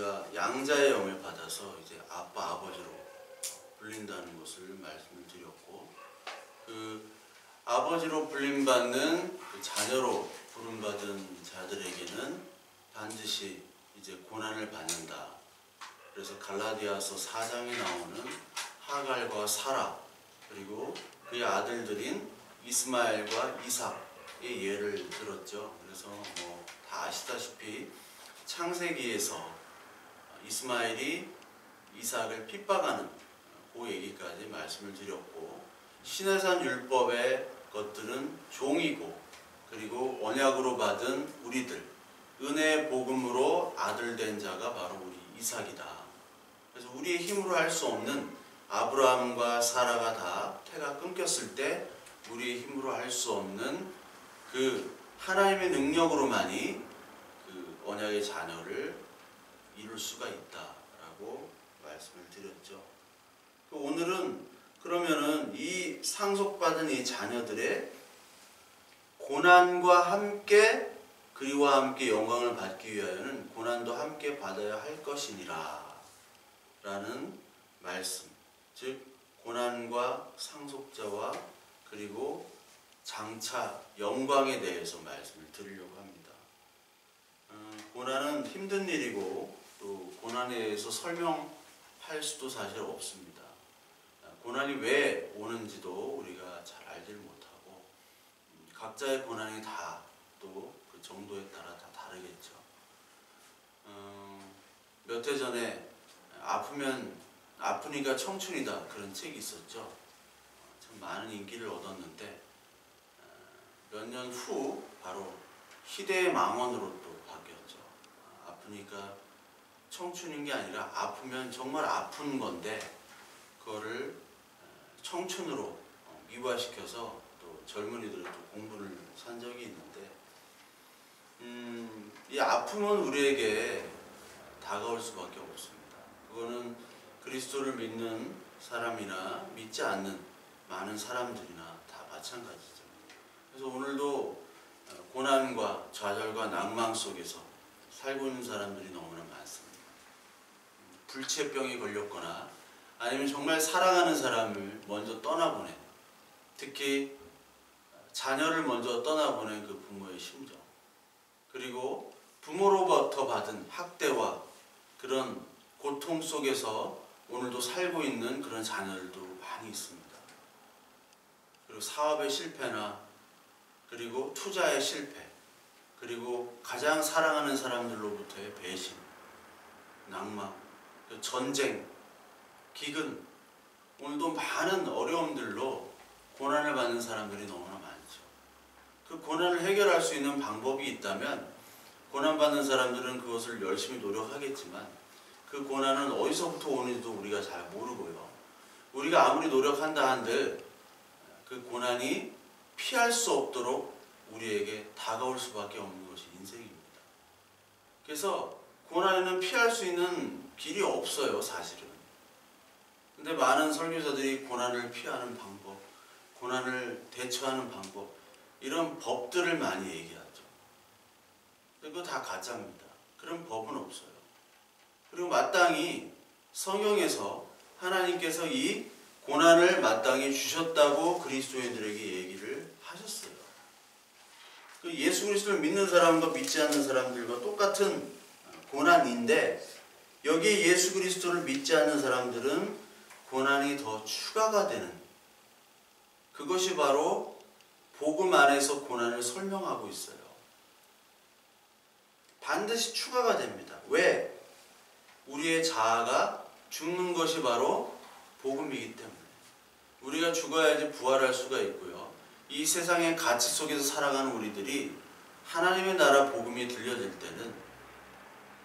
우리가 양자의 영을 받아서 이제 아빠, 아버지로 불린다는 것을 말씀을 드렸고, 그 아버지로 불림받는 그 자녀로 부름받은 자들에게는 반드시 이제 고난을 받는다. 그래서 갈라디아서 4장에 나오는 하갈과 사라, 그리고 그의 아들들인 이스마엘과 이삭의 예를 들었죠. 그래서 뭐 다 아시다시피 창세기에서 이스마엘이 이삭을 핍박하는 그 얘기까지 말씀을 드렸고, 시내산 율법의 것들은 종이고, 그리고 언약으로 받은 우리들, 은혜의 복음으로 아들 된 자가 바로 우리 이삭이다. 그래서 우리의 힘으로 할 수 없는 아브라함과 사라가 다 태가 끊겼을 때 우리의 힘으로 할 수 없는 그 하나님의 능력으로만이 그 언약의 자녀를 이룰 수가 있다라고 말씀을 드렸죠. 오늘은 그러면은 이 상속받은 이 자녀들의 고난과 함께, 그리와 함께 영광을 받기 위하여는 고난도 함께 받아야 할 것이니라 라는 말씀, 즉 고난과 상속자와 그리고 장차 영광에 대해서 말씀을 드리려고 합니다. 고난은 힘든 일이고 또 고난에 대해서 설명할 수도 사실 없습니다. 고난이 왜 오는지도 우리가 잘 알지 못하고, 각자의 고난이 다 또 그 정도에 따라 다 다르겠죠. 몇 해 전에 아프니까 청춘이다 그런 책이 있었죠. 참 많은 인기를 얻었는데 몇 년 후 바로 희대의 망언으로 또 바뀌었죠. 아프니까 청춘인 게 아니라 아프면 정말 아픈 건데 그거를 청춘으로 미화시켜서 또 젊은이들은 또 공부를 산 적이 있는데, 이 아픔은 우리에게 다가올 수밖에 없습니다. 그거는 그리스도를 믿는 사람이나 믿지 않는 많은 사람들이나 다 마찬가지죠. 그래서 오늘도 고난과 좌절과 낭망 속에서 살고 있는 사람들이 너무나 많습니다. 불치병이 걸렸거나 아니면 정말 사랑하는 사람을 먼저 떠나보낸, 특히 자녀를 먼저 떠나보낸 그 부모의 심정, 그리고 부모로부터 받은 학대와 그런 고통 속에서 오늘도 살고 있는 그런 자녀들도 많이 있습니다. 그리고 사업의 실패나 그리고 투자의 실패, 그리고 가장 사랑하는 사람들로부터의 배신, 낭만, 전쟁, 기근, 오늘도 많은 어려움들로 고난을 받는 사람들이 너무나 많죠. 그 고난을 해결할 수 있는 방법이 있다면 고난받는 사람들은 그것을 열심히 노력하겠지만 그 고난은 어디서부터 오는지도 우리가 잘 모르고요. 우리가 아무리 노력한다 한들 그 고난이 피할 수 없도록 우리에게 다가올 수밖에 없는 것이 인생입니다. 그래서 고난에는 피할 수 있는 길이 없어요, 사실은. 근데 많은 설교자들이 고난을 피하는 방법, 고난을 대처하는 방법, 이런 법들을 많이 얘기하죠. 그거 다 가짜입니다. 그런 법은 없어요. 그리고 마땅히 성경에서 하나님께서 이 고난을 마땅히 주셨다고 그리스도인들에게 얘기를 하셨어요. 예수 그리스도를 믿는 사람과 믿지 않는 사람들과 똑같은 고난인데, 여기에 예수 그리스도를 믿지 않는 사람들은 고난이 더 추가가 되는, 그것이 바로 복음 안에서 고난을 설명하고 있어요. 반드시 추가가 됩니다. 왜? 우리의 자아가 죽는 것이 바로 복음이기 때문에. 우리가 죽어야지 부활할 수가 있고요. 이 세상의 가치 속에서 살아가는 우리들이 하나님의 나라 복음이 들려질 때는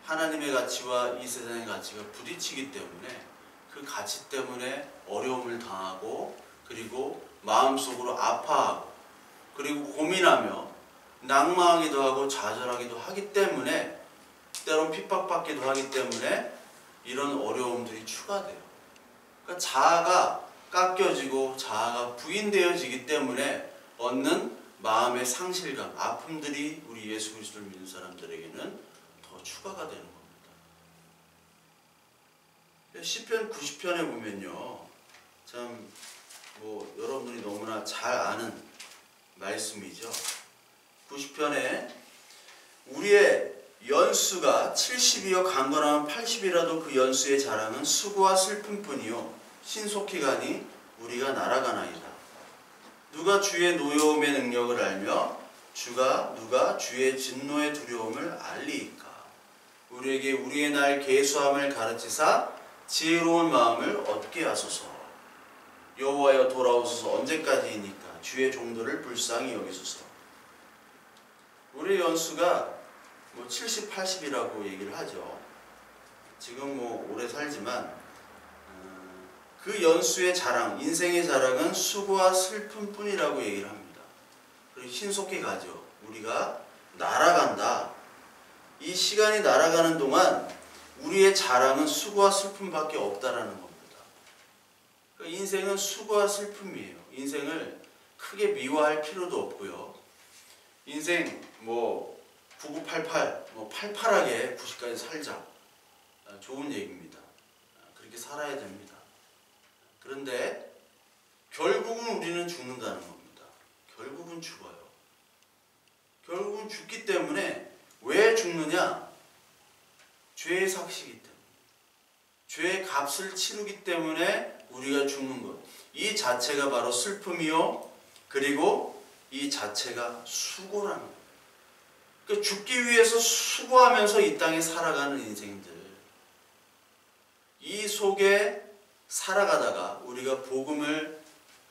하나님의 가치와 이 세상의 가치가 부딪히기 때문에 그 가치 때문에 어려움을 당하고, 그리고 마음속으로 아파하고, 그리고 고민하며 낭망하기도 하고 좌절하기도 하기 때문에, 때론 핍박받기도 하기 때문에 이런 어려움들이 추가돼요. 그러니까 자아가 깎여지고 자아가 부인되어지기 때문에 얻는 마음의 상실감, 아픔들이 우리 예수 그리스도를 믿는 사람들에게는 더 추가가 되는 겁니다. 시편 90편에 보면요, 참 뭐 여러분들이 너무나 잘 아는 말씀이죠. 90편에 우리의 연수가 70이여 강건하면 80이라도 그 연수의 자랑은 수고와 슬픔뿐이요 신속히 가니 우리가 날아가나이다. 누가 주의 노여움의 능력을 알며 누가 주의 진노의 두려움을 알리이까. 우리에게 우리의 날 계수함을 가르치사 지혜로운 마음을 얻게 하소서. 여호와여 돌아오소서. 언제까지이니까 주의 종들을 불쌍히 여기소서. 우리의 연수가 뭐 70, 80이라고 얘기를 하죠. 지금 뭐 오래 살지만 그 연수의 자랑, 인생의 자랑은 수고와 슬픔뿐이라고 얘기를 합니다. 그리고 신속히 가죠. 우리가 날아간다. 이 시간이 날아가는 동안 우리의 자랑은 수고와 슬픔밖에 없다라는 겁니다. 인생은 수고와 슬픔이에요. 인생을 크게 미워할 필요도 없고요. 인생 뭐 9988, 뭐 팔팔하게 90까지 살자. 좋은 얘기입니다. 그렇게 살아야 됩니다. 그런데 결국은 우리는 죽는다는 겁니다. 결국은 죽어요. 결국은 죽기 때문에 왜 죽느냐? 죄의 삭시기 때문에. 죄의 값을 치르기 때문에 우리가 죽는 것. 이 자체가 바로 슬픔이요. 그리고 이 자체가 수고라는 거예요. 그러니까 죽기 위해서 수고하면서 이 땅에 살아가는 인생들. 이 속에 살아가다가 우리가 복음을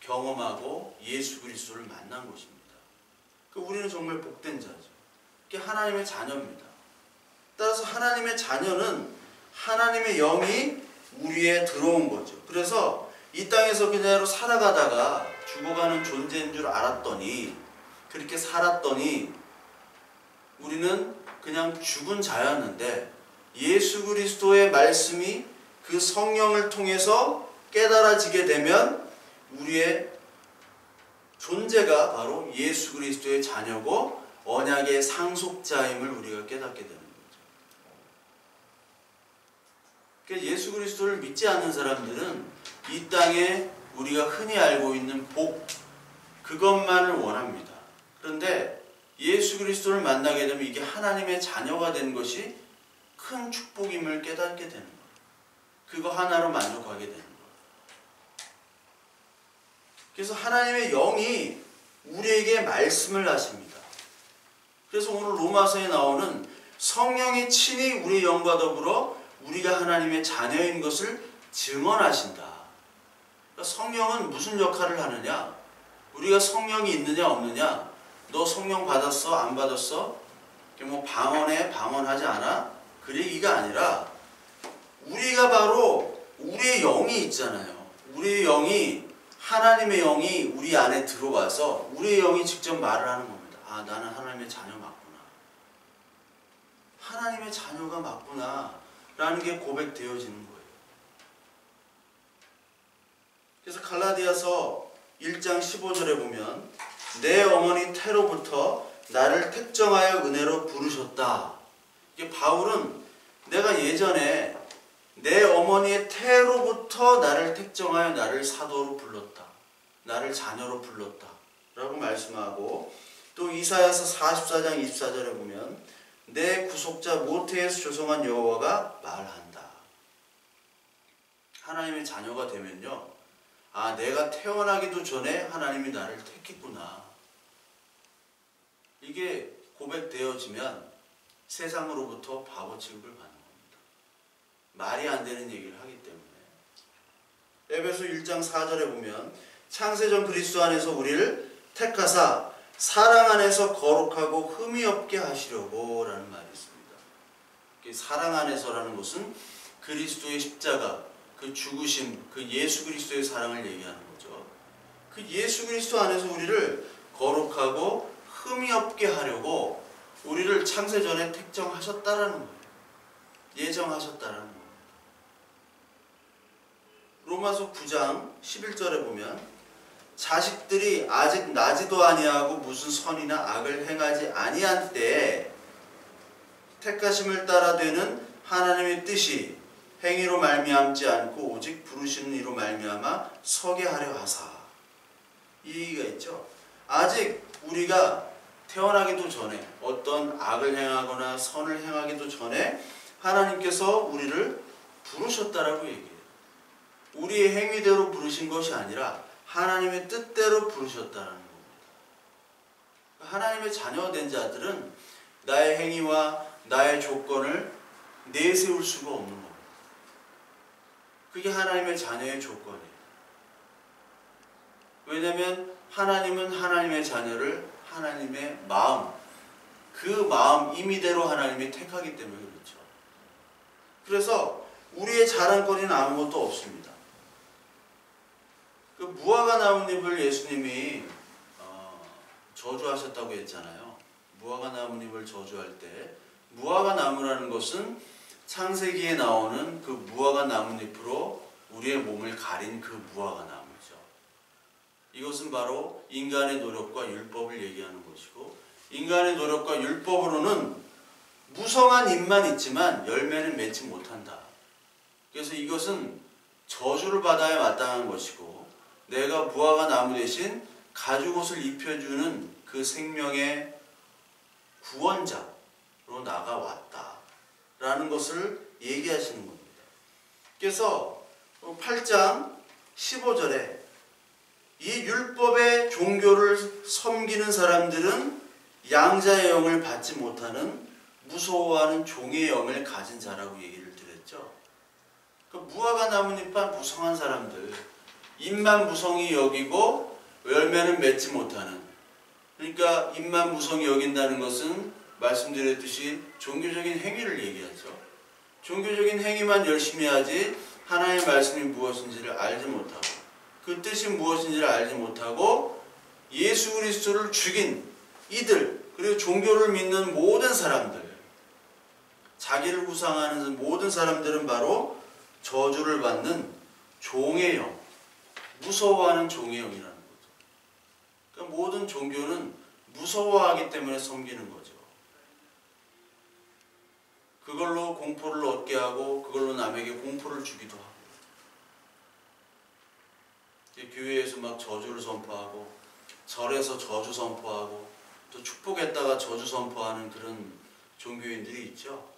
경험하고 예수 그리스도를 만난 것입니다. 우리는 정말 복된 자죠. 그게 하나님의 자녀입니다. 따라서 하나님의 자녀는 하나님의 영이 우리에 들어온 거죠. 그래서 이 땅에서 그대로 살아가다가 죽어가는 존재인 줄 알았더니, 그렇게 살았더니 우리는 그냥 죽은 자였는데 예수 그리스도의 말씀이 그 성령을 통해서 깨달아지게 되면 우리의 존재가 바로 예수 그리스도의 자녀고 언약의 상속자임을 우리가 깨닫게 되는 거죠. 그러니까 예수 그리스도를 믿지 않는 사람들은 이 땅에 우리가 흔히 알고 있는 복, 그것만을 원합니다. 그런데 예수 그리스도를 만나게 되면 이게 하나님의 자녀가 된 것이 큰 축복임을 깨닫게 되는 거예요. 그거 하나로 만족하게 되는 거예요. 그래서 하나님의 영이 우리에게 말씀을 하십니다. 그래서 오늘 로마서에 나오는 성령이 친히 우리의 영과 더불어 우리가 하나님의 자녀인 것을 증언하신다. 그러니까 성령은 무슨 역할을 하느냐? 우리가 성령이 있느냐 없느냐? 너 성령 받았어? 안 받았어? 뭐 방언해? 방언하지 않아? 그 얘기가 아니라 우리가 바로 우리의 영이 있잖아요. 우리의 영이, 하나님의 영이 우리 안에 들어와서 우리의 영이 직접 말을 하는 겁니다. 아, 나는 하나님의 자녀 맞구나. 하나님의 자녀가 맞구나 라는 게 고백되어지는 거예요. 그래서 갈라디아서 1장 15절에 보면 내 어머니 태로부터 나를 택정하여 은혜로 부르셨다. 이게 바울은 내가 예전에 내 어머니의 태로부터 나를 택정하여 나를 사도로 불렀다. 나를 자녀로 불렀다. 라고 말씀하고, 또 이사야서 44장 24절에 보면 내 구속자 모태에서 조성한 여호와가 말한다. 하나님의 자녀가 되면요, 아, 내가 태어나기도 전에 하나님이 나를 택했구나. 이게 고백되어지면 세상으로부터 바보 취급을 받는 겁니다. 말이 안 되는 얘기를 하기 때문에. 에베소 1장 4절에 보면 창세전 그리스도 안에서 우리를 택하사 사랑 안에서 거룩하고 흠이 없게 하시려고 라는 말이 있습니다. 사랑 안에서라는 것은 그리스도의 십자가, 그 죽으심, 그 예수 그리스도의 사랑을 얘기하는 거죠. 그 예수 그리스도 안에서 우리를 거룩하고 흠이 없게 하려고 우리를 창세전에 택정하셨다라는 거예요. 예정하셨다라는 거예요. 로마서 9장 11절에 보면 자식들이 아직 나지도 아니하고 무슨 선이나 악을 행하지 아니한 때에 택하심을 따라 되는 하나님의 뜻이 행위로 말미암지 않고 오직 부르시는 이로 말미암아 서게 하려 하사. 이 얘기가 있죠. 아직 우리가 태어나기도 전에 어떤 악을 행하거나 선을 행하기도 전에 하나님께서 우리를 부르셨다라고 얘기해요. 우리의 행위대로 부르신 것이 아니라 하나님의 뜻대로 부르셨다는 겁니다. 하나님의 자녀가 된 자들은 나의 행위와 나의 조건을 내세울 수가 없는 겁니다. 그게 하나님의 자녀의 조건이에요. 왜냐하면 하나님은 하나님의 자녀를 하나님의 마음, 그 마음 임의대로 하나님이 택하기 때문에 그렇죠. 그래서 우리의 자랑거리는 아무것도 없습니다. 그 무화과 나뭇잎을 예수님이 저주하셨다고 했잖아요. 무화과 나뭇잎을 저주할 때 무화과 나무라는 것은 창세기에 나오는 그 무화과 나뭇잎으로 우리의 몸을 가린 그 무화과 나무죠. 이것은 바로 인간의 노력과 율법을 얘기하는 것이고, 인간의 노력과 율법으로는 무성한 잎만 있지만 열매는 맺지 못한다. 그래서 이것은 저주를 받아야 마땅한 것이고, 내가 무화과 나무 대신 가죽옷을 입혀주는 그 생명의 구원자로 나가왔다 라는 것을 얘기하시는 겁니다. 그래서 8장 15절에 이 율법의 종교를 섬기는 사람들은 양자의 영을 받지 못하는 무서워하는 종의 영을 가진 자라고 얘기를 드렸죠. 그 무화과 나뭇잎만 무성한 사람들, 잎만 무성히 여기고 열매는 맺지 못하는, 그러니까 잎만 무성히 여긴다는 것은 말씀드렸듯이 종교적인 행위를 얘기하죠. 종교적인 행위만 열심히 하지 하나님의 말씀이 무엇인지를 알지 못하고 그 뜻이 무엇인지를 알지 못하고 예수 그리스도를 죽인 이들, 그리고 종교를 믿는 모든 사람들, 자기를 구상하는 모든 사람들은 바로 저주를 받는 종의 영, 무서워하는 종의 영이라는 거죠. 그러니까 모든 종교는 무서워하기 때문에 섬기는 거죠. 그걸로 공포를 얻게 하고 그걸로 남에게 공포를 주기도 하고, 교회에서 막 저주를 선포하고 절에서 저주 선포하고 또 축복했다가 저주 선포하는 그런 종교인들이 있죠.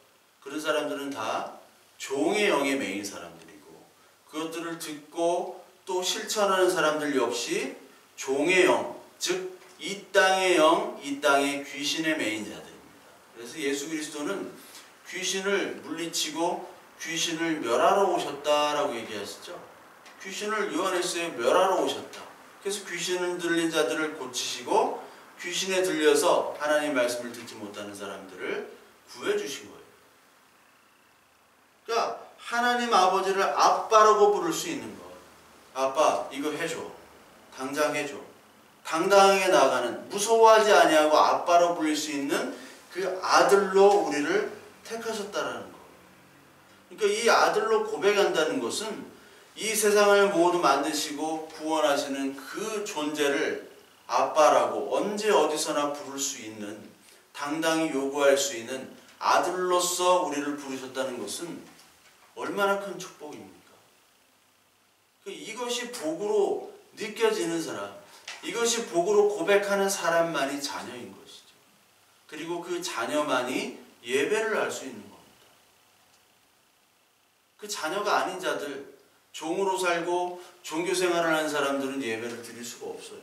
그런 사람들은 다 종의 영에 매인 사람들이고, 그것들을 듣고 또 실천하는 사람들 역시 종의 영, 즉 이 땅의 영, 이 땅의 귀신에 매인 자들입니다. 그래서 예수 그리스도는 귀신을 물리치고 귀신을 멸하러 오셨다라고 얘기하시죠. 귀신을 요한일서에 멸하러 오셨다. 그래서 귀신을 들린 자들을 고치시고 귀신에 들려서 하나님의 말씀을 듣지 못하는 사람들을 구해주신 거예요. 그러니까 하나님 아버지를 아빠라고 부를 수 있는 것. 아빠 이거 해줘. 당장 해줘. 당당하게 나가는, 무서워하지 아니하고 아빠로 불릴 수 있는 그 아들로 우리를 택하셨다라는 거. 그러니까 이 아들로 고백한다는 것은 이 세상을 모두 만드시고 구원하시는 그 존재를 아빠라고 언제 어디서나 부를 수 있는, 당당히 요구할 수 있는 아들로서 우리를 부르셨다는 것은 얼마나 큰 축복입니까? 이것이 복으로 느껴지는 사람, 이것이 복으로 고백하는 사람만이 자녀인 것이죠. 그리고 그 자녀만이 예배를 할 수 있는 겁니다. 그 자녀가 아닌 자들, 종으로 살고 종교생활을 하는 사람들은 예배를 드릴 수가 없어요.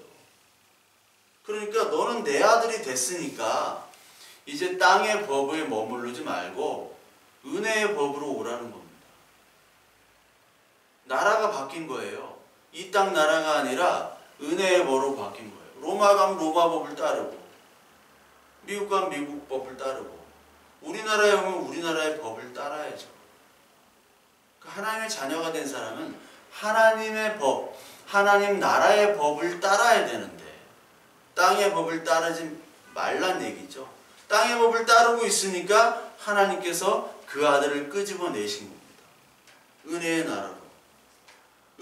그러니까 너는 내 아들이 됐으니까 이제 땅의 법에 머무르지 말고 은혜의 법으로 오라는 겁니다. 나라가 바뀐 거예요. 이 땅 나라가 아니라 은혜의 법으로 바뀐 거예요. 로마 가면 로마 법을 따르고, 미국 가면 미국 법을 따르고, 우리나라에 오면 우리나라의 법을 따라야죠. 하나님의 자녀가 된 사람은 하나님의 법, 하나님 나라의 법을 따라야 되는데 땅의 법을 따르지 말란 얘기죠. 땅의 법을 따르고 있으니까 하나님께서 그 아들을 끄집어내신 겁니다. 은혜의 나라로.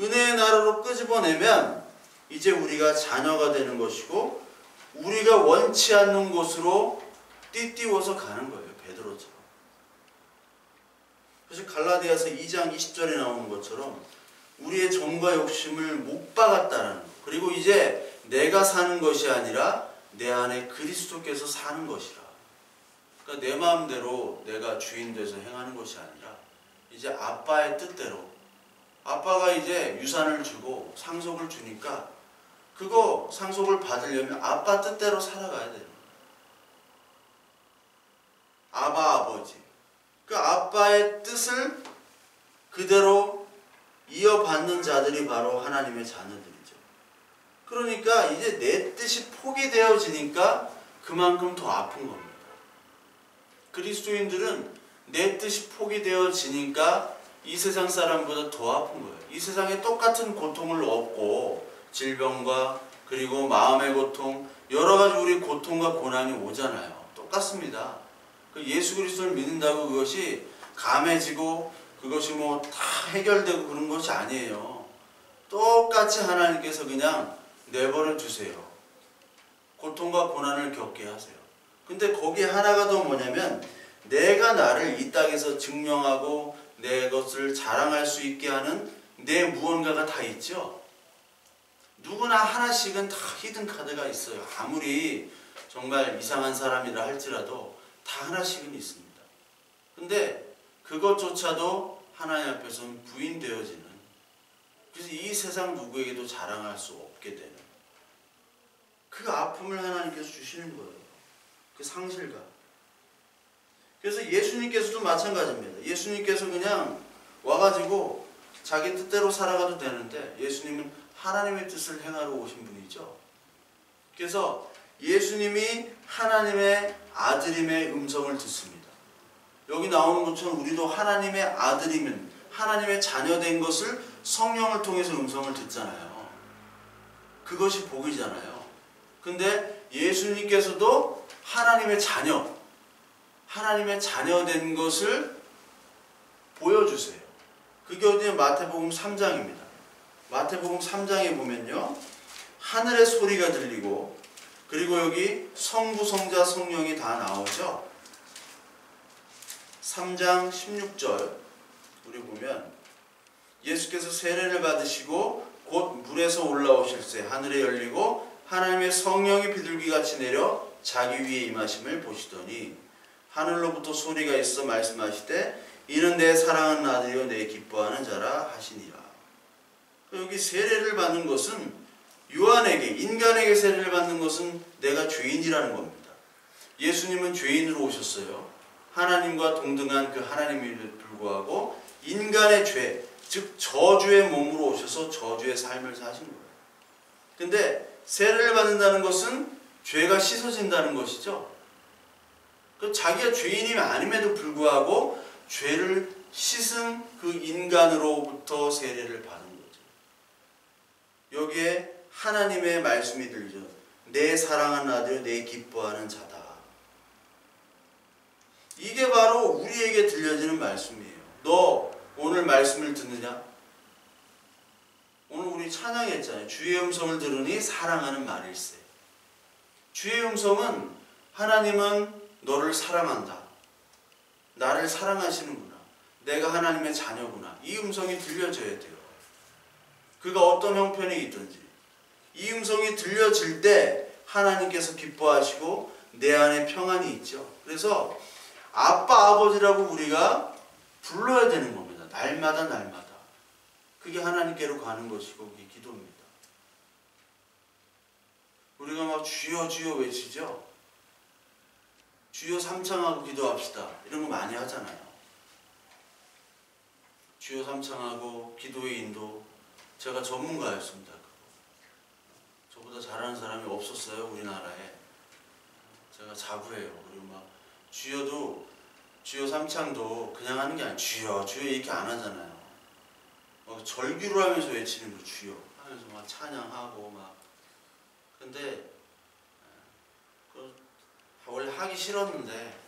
은혜의 나라로 끄집어내면 이제 우리가 자녀가 되는 것이고, 우리가 원치 않는 곳으로 띠띠워서 가는 거예요. 베드로처럼. 그래서 갈라디아서 2장 20절에 나오는 것처럼 우리의 정과 욕심을 못 박았다는 것. 그리고 이제 내가 사는 것이 아니라 내 안에 그리스도께서 사는 것이라. 그러니까 내 마음대로 내가 주인 돼서 행하는 것이 아니라 이제 아빠의 뜻대로, 아빠가 이제 유산을 주고 상속을 주니까 그거 상속을 받으려면 아빠 뜻대로 살아가야 돼요. 아버지. 그 아빠의 뜻을 그대로 이어받는 자들이 바로 하나님의 자녀들이죠. 그러니까 이제 내 뜻이 포기되어지니까 그만큼 더 아픈 겁니다. 그리스도인들은 내 뜻이 포기되어지니까 이 세상 사람보다 더 아픈 거예요. 이 세상에 똑같은 고통을 얻고 질병과 그리고 마음의 고통, 여러 가지 우리 고통과 고난이 오잖아요. 똑같습니다. 예수 그리스도를 믿는다고 그것이 감해지고 그것이 뭐 다 해결되고 그런 것이 아니에요. 똑같이 하나님께서 그냥 내버려 두세요. 고통과 고난을 겪게 하세요. 근데 거기에 하나가 더 뭐냐면 내가 나를 이 땅에서 증명하고 내 것을 자랑할 수 있게 하는 내 무언가가 다 있죠. 누구나 하나씩은 다 히든 카드가 있어요. 아무리 정말 이상한 사람이라 할지라도 다 하나씩은 있습니다. 근데 그것조차도 하나님 앞에서는 부인되어지는, 그래서 이 세상 누구에게도 자랑할 수 없게 되는 그 아픔을 하나님께서 주시는 거예요. 그 상실감. 그래서 예수님께서도 마찬가지입니다. 예수님께서 그냥 와가지고 자기 뜻대로 살아가도 되는데 예수님은 하나님의 뜻을 행하러 오신 분이죠. 그래서 예수님이 하나님의 아들임의 음성을 듣습니다. 여기 나오는 것처럼 우리도 하나님의 아들이면 하나님의 자녀된 것을 성령을 통해서 음성을 듣잖아요. 그것이 복이잖아요. 근데 예수님께서도 하나님의 자녀, 하나님의 자녀된 것을 보여주세요. 그게 어디에 마태복음 3장입니다. 마태복음 3장에 보면요, 하늘의 소리가 들리고 그리고 여기 성부, 성자, 성령이 다 나오죠. 3장 16절 우리 보면 예수께서 세례를 받으시고 곧 물에서 올라오실새 하늘에 열리고 하나님의 성령이 비둘기같이 내려 자기 위에 임하심을 보시더니 하늘로부터 소리가 있어 말씀하시되 이는 내 사랑하는 아들이요 내 기뻐하는 자라 하시니라. 여기 세례를 받는 것은 요한에게, 인간에게 세례를 받는 것은 내가 죄인이라는 겁니다. 예수님은 죄인으로 오셨어요. 하나님과 동등한 그 하나님임에도 불구하고 인간의 죄, 즉 저주의 몸으로 오셔서 저주의 삶을 사신 거예요. 근데 세례를 받는다는 것은 죄가 씻어진다는 것이죠. 자기가 죄인이 아님에도 불구하고 죄를 씻은 그 인간으로부터 세례를 받은 거죠. 여기에 하나님의 말씀이 들리죠. 내 사랑하는 아들, 내 기뻐하는 자다. 이게 바로 우리에게 들려지는 말씀이에요. 너 오늘 말씀을 듣느냐? 오늘 우리 찬양했잖아요. 주의 음성을 들으니 사랑하는 말일세. 주의 음성은 하나님은 너를 사랑한다. 나를 사랑하시는구나. 내가 하나님의 자녀구나. 이 음성이 들려져야 돼요. 그가 어떤 형편에 있든지. 이 음성이 들려질 때 하나님께서 기뻐하시고 내 안에 평안이 있죠. 그래서 아빠, 아버지라고 우리가 불러야 되는 겁니다. 날마다 날마다. 그게 하나님께로 가는 것이고 그게 기도입니다. 우리가 막 주여 주여 외치죠. 주여 삼창하고 기도합시다. 이런 거 많이 하잖아요. 주여 삼창하고 기도의 인도. 제가 전문가였습니다. 저보다 잘하는 사람이 없었어요. 우리나라에. 제가 자부해요. 그리고 막 주여도, 주여 삼창도 그냥 하는 게 아니에요. 주여 주여 이렇게 안 하잖아요. 막 절규를 하면서 외치는 거 주여 하면서 막 찬양하고 막. 근데 원래 하기 싫었는데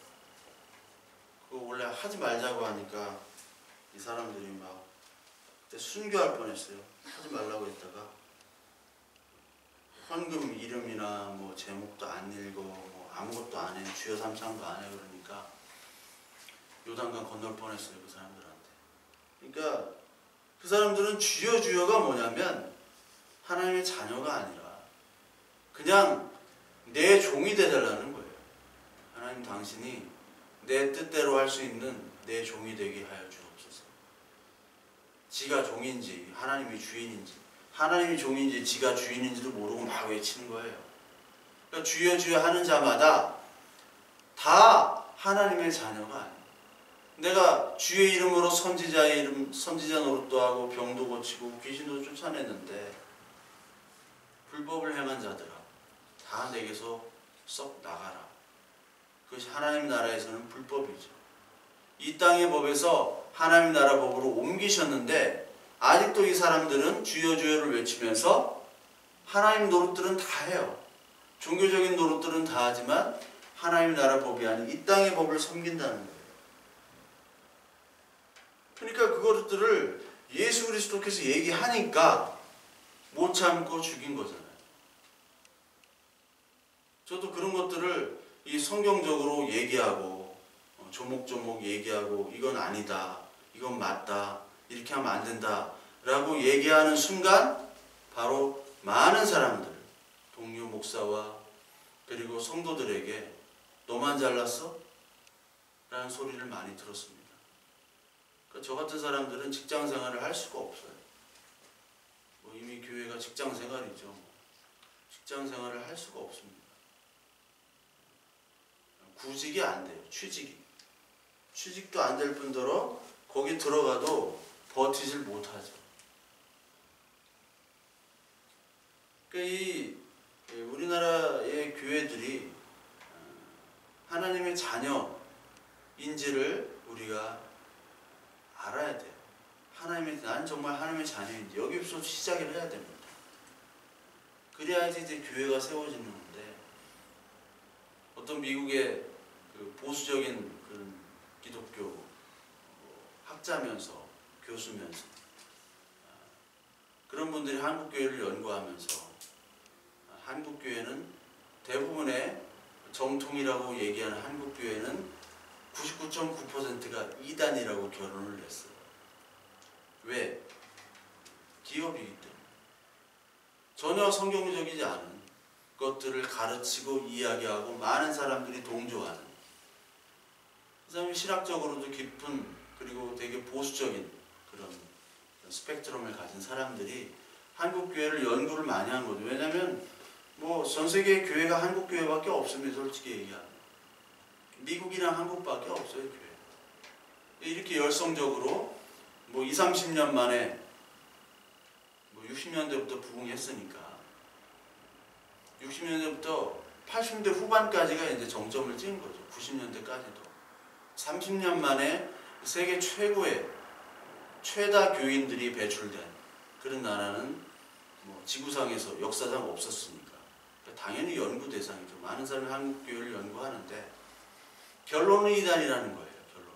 그거 원래 하지 말자고 하니까 이 사람들이 막 그때 순교할 뻔했어요. 하지 말라고 했다가 헌금 이름이나 뭐 제목도 안 읽어, 뭐 아무것도 안 해, 주여 삼창도 안 해. 그러니까 요단강 건널 뻔했어요. 그 사람들한테. 그러니까 그 사람들은 주여 주여가 뭐냐면 하나님의 자녀가 아니라 그냥 내 종이 되달라는 거예요. 하나님 당신이 내 뜻대로 할 수 있는 내 종이 되게 하여 주옵소서. 지가 종인지 하나님이 주인인지, 하나님이 종인지 지가 주인인지도 모르고 막 외치는 거예요. 그러니까 주여 주여 하는 자마다 다 하나님의 자녀가 아니에요. 내가 주의 이름으로 선지자 노릇도 하고 병도 고치고 귀신도 쫓아냈는데 불법을 행한 자들아 다 내게서 썩 나가라. 그것이 하나님 나라에서는 불법이죠. 이 땅의 법에서 하나님 나라 법으로 옮기셨는데 아직도 이 사람들은 주여 주여를 외치면서 하나님 노릇들은 다 해요. 종교적인 노릇들은 다 하지만 하나님 나라 법이 아닌 이 땅의 법을 섬긴다는 거예요. 그러니까 그것들을 예수 그리스도께서 얘기하니까 못 참고 죽인 거잖아요. 저도 그런 것들을 이 성경적으로 얘기하고 조목조목 얘기하고 이건 아니다, 이건 맞다, 이렇게 하면 안 된다 라고 얘기하는 순간 바로 많은 사람들, 동료 목사와 그리고 성도들에게 너만 잘났어? 라는 소리를 많이 들었습니다. 그러니까 저 같은 사람들은 직장 생활을 할 수가 없어요. 뭐 이미 교회가 직장 생활이죠. 직장 생활을 할 수가 없습니다. 구직이 안 돼요. 취직도 안 될 뿐더러 거기 들어가도 버티질 못하죠. 그러니까 이 우리나라의 교회들이 하나님의 자녀인지를 우리가 알아야 돼요. 나는 정말 하나님의 자녀인지 여기부터 시작을 해야 됩니다. 그래야지 이제 교회가 세워지는 건데 어떤 미국의 그 보수적인 그런 기독교 학자면서 교수면서 그런 분들이 한국교회를 연구하면서 한국교회는 대부분의 정통이라고 얘기하는 한국교회는 99.9%가 이단이라고 결론을 냈어요. 왜? 기업이기 때문에. 전혀 성경적이지 않은 것들을 가르치고 이야기하고 많은 사람들이 동조하는, 그 사람이 신학적으로도 깊은 그리고 되게 보수적인 그런 스펙트럼을 가진 사람들이 한국교회를 연구를 많이 한 거죠. 왜냐하면 뭐 전 세계의 교회가 한국교회밖에 없습니다. 솔직히 얘기하면. 미국이랑 한국밖에 없어요. 교회. 이렇게 열성적으로 뭐 20, 30년 만에 뭐 60년대부터 부흥했으니까 60년대부터 80년대 후반까지가 이제 정점을 찍은 거죠. 90년대까지도. 30년 만에 세계 최고의 최다 교인들이 배출된 그런 나라는 뭐 지구상에서 역사상 없었으니까 당연히 연구 대상이죠. 많은 사람이 한국교회를 연구하는데 결론은 이단이라는 거예요. 결론.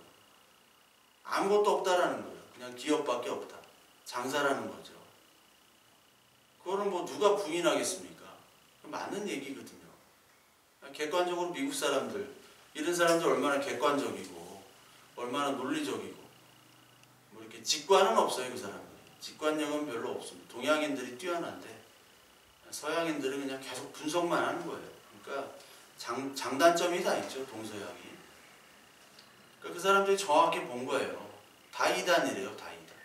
아무것도 없다라는 거예요. 그냥 기업밖에 없다. 장사라는 거죠. 그거는 뭐 누가 부인하겠습니까? 맞는 얘기거든요. 객관적으로 미국 사람들, 이런 사람들 얼마나 객관적이고 얼마나 논리적이고 뭐 이렇게 직관은 없어요. 그 사람들. 직관력은 별로 없습니다. 동양인들이 뛰어난데 서양인들은 그냥 계속 분석만 하는 거예요. 그러니까 장단점이 다 있죠. 동서양이. 그러니까 그 사람들이 정확히 본 거예요. 다 이단이래요. 다 이단.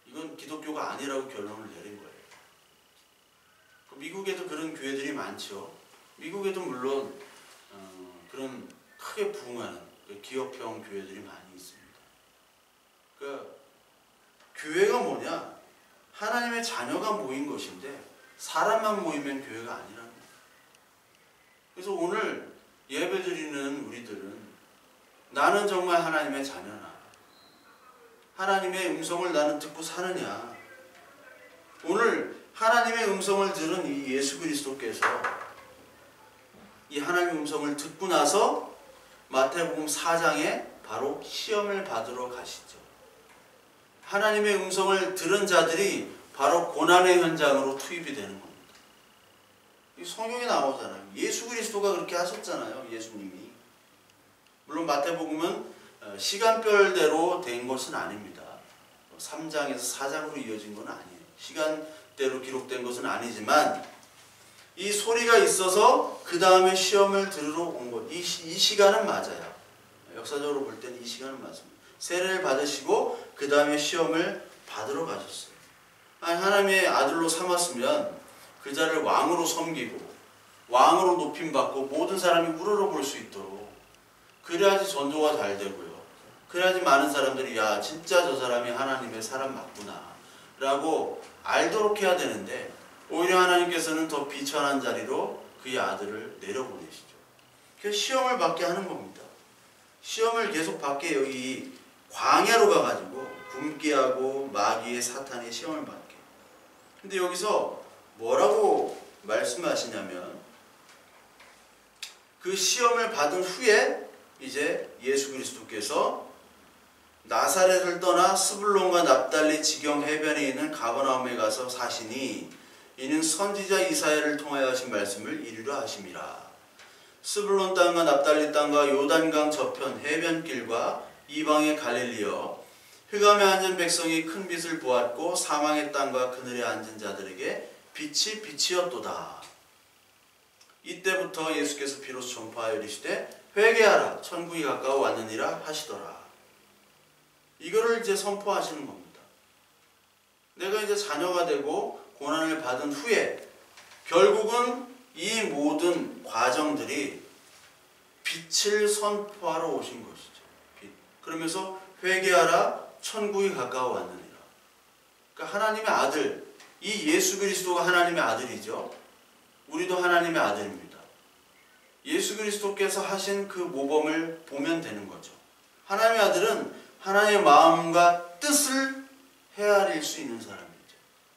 이건 기독교가 아니라고 결론을 내린 거예요. 미국에도 그런 교회들이 많죠. 미국에도 물론 그런 크게 부흥하는 기업형 교회들이 많이 있습니다. 그러니까 교회가 뭐냐? 하나님의 자녀가 모인 것인데 사람만 모이면 교회가 아니라는 거예요. 그래서 오늘 예배드리는 우리들은 나는 정말 하나님의 자녀나 하나님의 음성을 나는 듣고 사느냐. 오늘 하나님의 음성을 들은 이 예수 그리스도께서 이 하나님의 음성을 듣고 나서 마태복음 4장에 바로 시험을 받으러 가시죠. 하나님의 음성을 들은 자들이 바로 고난의 현장으로 투입이 되는 겁니다. 이 성경에 나오잖아요. 예수 그리스도가 그렇게 하셨잖아요. 예수님이. 물론 마태복음은 시간별대로 된 것은 아닙니다. 3장에서 4장으로 이어진 건 아니에요. 시간대로 기록된 것은 아니지만 이 소리가 있어서 그 다음에 시험을 들으러 온 것. 이 시간은 맞아요. 역사적으로 볼 때는 이 시간은 맞습니다. 세례를 받으시고 그 다음에 시험을 받으러 가셨어요. 아니, 하나님의 아들로 삼았으면 그 자를 왕으로 섬기고 왕으로 높임받고 모든 사람이 우러러볼 수 있도록, 그래야지 전도가 잘 되고요. 그래야지 많은 사람들이 야 진짜 저 사람이 하나님의 사람 맞구나 라고 알도록 해야 되는데, 오히려 하나님께서는 더 비천한 자리로 그의 아들을 내려보내시죠. 그래서 시험을 받게 하는 겁니다. 시험을 계속 받게, 여기 광야로 가가지고 굶게 하고 마귀의 사탄의 시험을 받게. 근데 여기서 뭐라고 말씀하시냐면, 그 시험을 받은 후에 이제 예수 그리스도께서 나사렛을 떠나 스불론과 납달리 지경 해변에 있는 가버나움에 가서 사시니 이는 선지자 이사야를 통하여 하신 말씀을 이루려 하심이라. 스불론 땅과 납달리 땅과 요단강 저편 해변길과 이방의 갈릴리여, 흑암에 앉은 백성이 큰 빛을 보았고 사망의 땅과 그늘에 앉은 자들에게 빛이 빛이었도다. 이때부터 예수께서 비로소 전파하여 이르시되 회개하라 천국이 가까워 왔느니라 하시더라. 이거를 이제 선포하시는 겁니다. 내가 이제 자녀가 되고 고난을 받은 후에 결국은 이 모든 과정들이 빛을 선포하러 오신 것이죠. 빛. 그러면서 회개하라 천국이 가까워 왔느니라. 그러니까 하나님의 아들, 이 예수 그리스도가 하나님의 아들이죠. 우리도 하나님의 아들입니다. 예수 그리스도께서 하신 그 모범을 보면 되는 거죠. 하나님의 아들은 하나님의 마음과 뜻을 헤아릴 수 있는 사람이죠.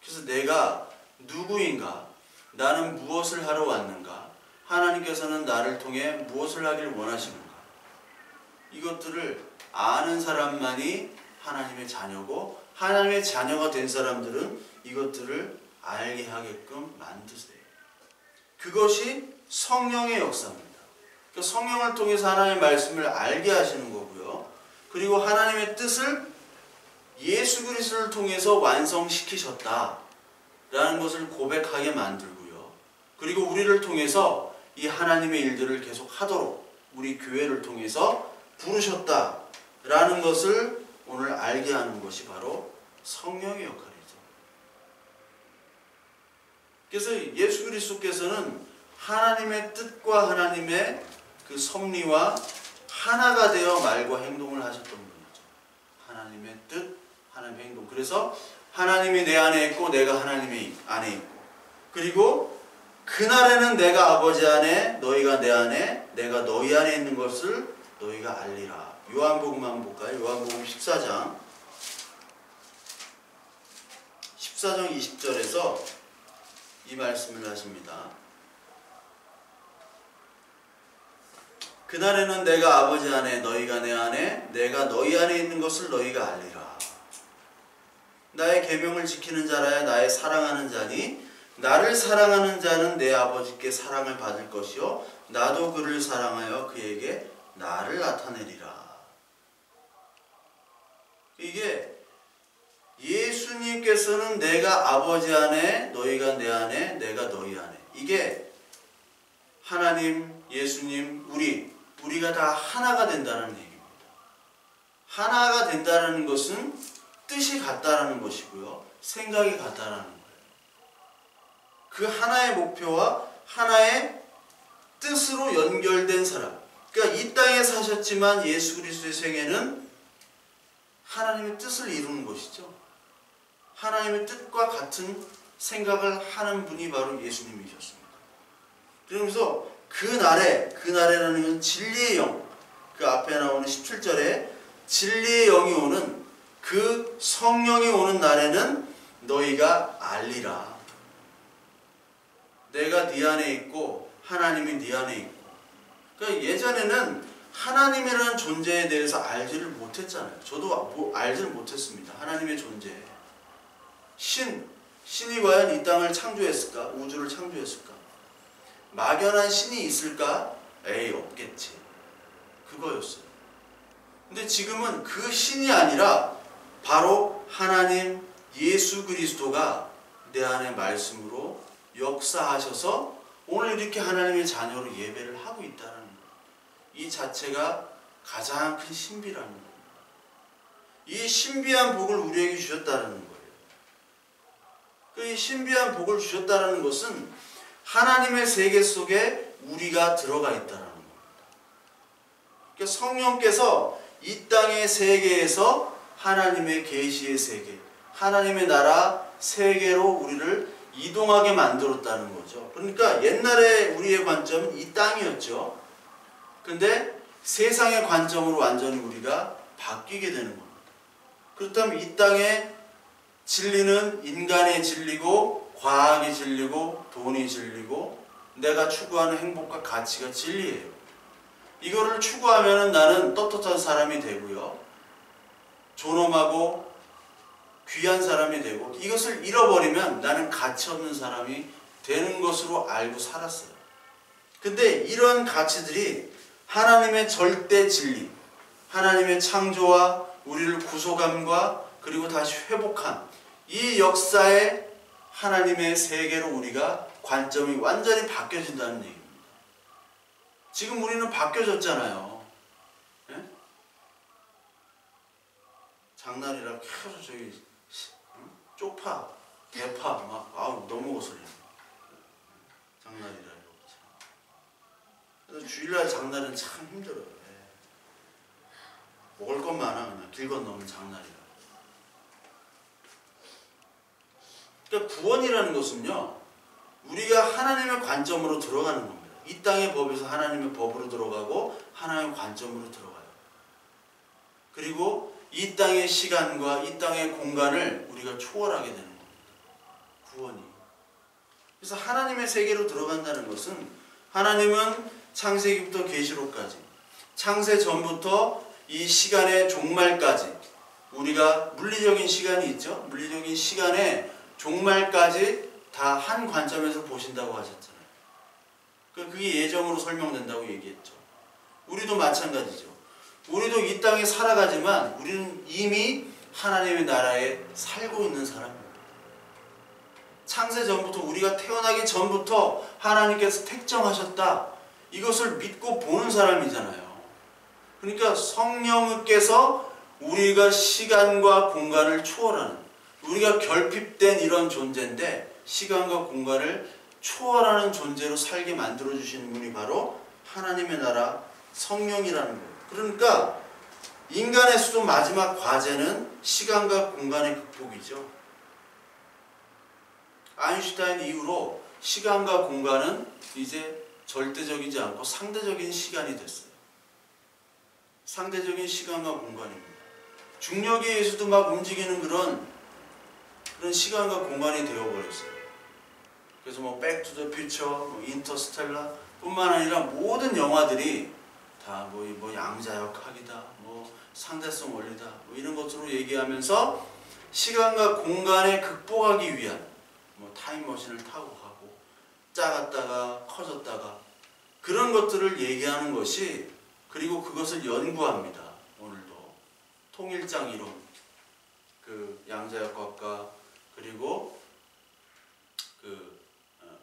그래서 내가 누구인가, 나는 무엇을 하러 왔는가, 하나님께서는 나를 통해 무엇을 하길 원하시는가, 이것들을 아는 사람만이 하나님의 자녀고, 하나님의 자녀가 된 사람들은 이것들을 알게 하게끔 만드세요. 그것이 성령의 역사입니다. 그러니까 성령을 통해서 하나님의 말씀을 알게 하시는 거고요. 그리고 하나님의 뜻을 예수 그리스도를 통해서 완성시키셨다라는 것을 고백하게 만들고요. 그리고 우리를 통해서 이 하나님의 일들을 계속 하도록 우리 교회를 통해서 부르셨다라는 것을 오늘 알게 하는 것이 바로 성령의 역할이죠. 그래서 예수 그리스도께서는 하나님의 뜻과 하나님의 그 섭리와 하나가 되어 말과 행동을 하셨던 분이죠. 하나님의 뜻, 하나님의 행동. 그래서 하나님이 내 안에 있고 내가 하나님의 안에 있고, 그리고 그날에는 내가 아버지 안에 너희가 내 안에 내가 너희 안에 있는 것을 너희가 알리라. 요한복음 한번 볼까요? 요한복음 14장 20절에서 이 말씀을 하십니다. 그날에는 내가 아버지 안에 너희가 내 안에 내가 너희 안에 있는 것을 너희가 알리라. 나의 계명을 지키는 자라야 나의 사랑하는 자니 나를 사랑하는 자는 내 아버지께 사랑을 받을 것이요 나도 그를 사랑하여 그에게 나를 나타내리라. 이게 예수님께서는 내가 아버지 안에 너희가 내 안에 내가 너희 안에, 이게 하나님, 예수님, 우리가 다 하나가 된다는 얘기입니다. 하나가 된다는 것은 뜻이 같다라는 것이고요. 생각이 같다라는 거예요. 그 하나의 목표와 하나의 뜻으로 연결된 사람. 그러니까 이 땅에 사셨지만 예수 그리스도의 생애는 하나님의 뜻을 이루는 것이죠. 하나님의 뜻과 같은 생각을 하는 분이 바로 예수님이셨습니다. 그러면서 그날에라는 건 진리의 영, 그 앞에 나오는 17절에 진리의 영이 오는 그 성령이 오는 날에는 너희가 알리라. 내가 네 안에 있고 하나님이 네 안에 있고. 그러니까 예전에는 하나님이라는 존재에 대해서 알지를 못했잖아요. 저도 알지를 못했습니다. 하나님의 존재. 신이 과연 이 땅을 창조했을까? 우주를 창조했을까? 막연한 신이 있을까? 에이, 없겠지. 그거였어요. 근데 지금은 그 신이 아니라 바로 하나님 예수 그리스도가 내 안에 말씀으로 역사하셔서 오늘 이렇게 하나님의 자녀로 예배를 하고 있다는 거예요. 이 자체가 가장 큰 신비라는 거예요. 이 신비한 복을 우리에게 주셨다는 거예요. 이 신비한 복을 주셨다는 것은 하나님의 세계 속에 우리가 들어가 있다는 겁니다. 그러니까 성령께서 이 땅의 세계에서 하나님의 계시의 세계, 하나님의 나라 세계로 우리를 이동하게 만들었다는 거죠. 그러니까 옛날에 우리의 관점은 이 땅이었죠. 근데 세상의 관점으로 완전히 우리가 바뀌게 되는 겁니다. 그렇다면 이 땅에 진리는 인간의 진리고, 과학이 진리고, 돈이 진리고, 내가 추구하는 행복과 가치가 진리예요. 이거를 추구하면 나는 떳떳한 사람이 되고요, 존엄하고 귀한 사람이 되고, 이것을 잃어버리면 나는 가치 없는 사람이 되는 것으로 알고 살았어요. 근데 이런 가치들이 하나님의 절대 진리, 하나님의 창조와 우리를 구속함과 그리고 다시 회복한 이 역사의 하나님의 세계로 우리가 관점이 완전히 바뀌어진다는 얘기입니다. 지금 우리는 바뀌어졌잖아요. 예? 장난이라 계속 저기 쪽파, 대파 막 너무 거슬려요. 장난이라. 그래서 주일날 장날은 참 힘들어요. 먹을 것 많아. 그냥 길 건너면 장날이라. 그러니까 구원이라는 것은요, 우리가 하나님의 관점으로 들어가는 겁니다. 이 땅의 법에서 하나님의 법으로 들어가고 하나님의 관점으로 들어가요. 그리고 이 땅의 시간과 이 땅의 공간을 우리가 초월하게 되는 겁니다. 구원이. 그래서 하나님의 세계로 들어간다는 것은, 하나님은 창세기부터 계시록까지, 창세 전부터 이 시간의 종말까지, 우리가 물리적인 시간이 있죠. 물리적인 시간의 종말까지 다 한 관점에서 보신다고 하셨잖아요. 그게 예정으로 설명된다고 얘기했죠. 우리도 마찬가지죠. 우리도 이 땅에 살아가지만 우리는 이미 하나님의 나라에 살고 있는 사람입니다. 창세 전부터, 우리가 태어나기 전부터 하나님께서 택정하셨다, 이것을 믿고 보는 사람이잖아요. 그러니까 성령께서 우리가 시간과 공간을 초월하는, 우리가 결핍된 이런 존재인데 시간과 공간을 초월하는 존재로 살게 만들어주시는 분이 바로 하나님의 나라 성령이라는 거예요. 그러니까 인간의 수도 마지막 과제는 시간과 공간의 극복이죠. 아인슈타인 이후로 시간과 공간은 이제 절대적이지 않고 상대적인 시간이 됐어요. 상대적인 시간과 공간입니다. 중력에 의해서도 막 움직이는 그런 시간과 공간이 되어버렸어요. 그래서 뭐 백투더 퓨처, 뭐 인터스텔라 뿐만 아니라 모든 영화들이 다 뭐 양자역학이다, 뭐 상대성 원리다, 뭐 이런 것으로 얘기하면서 시간과 공간에 극복하기 위한 뭐 타임머신을 타고 가고 작았다가 커졌다가 그런 것들을 얘기하는 것이, 그리고 그것을 연구합니다. 오늘도 통일장 이론, 그 양자역학과 그리고 그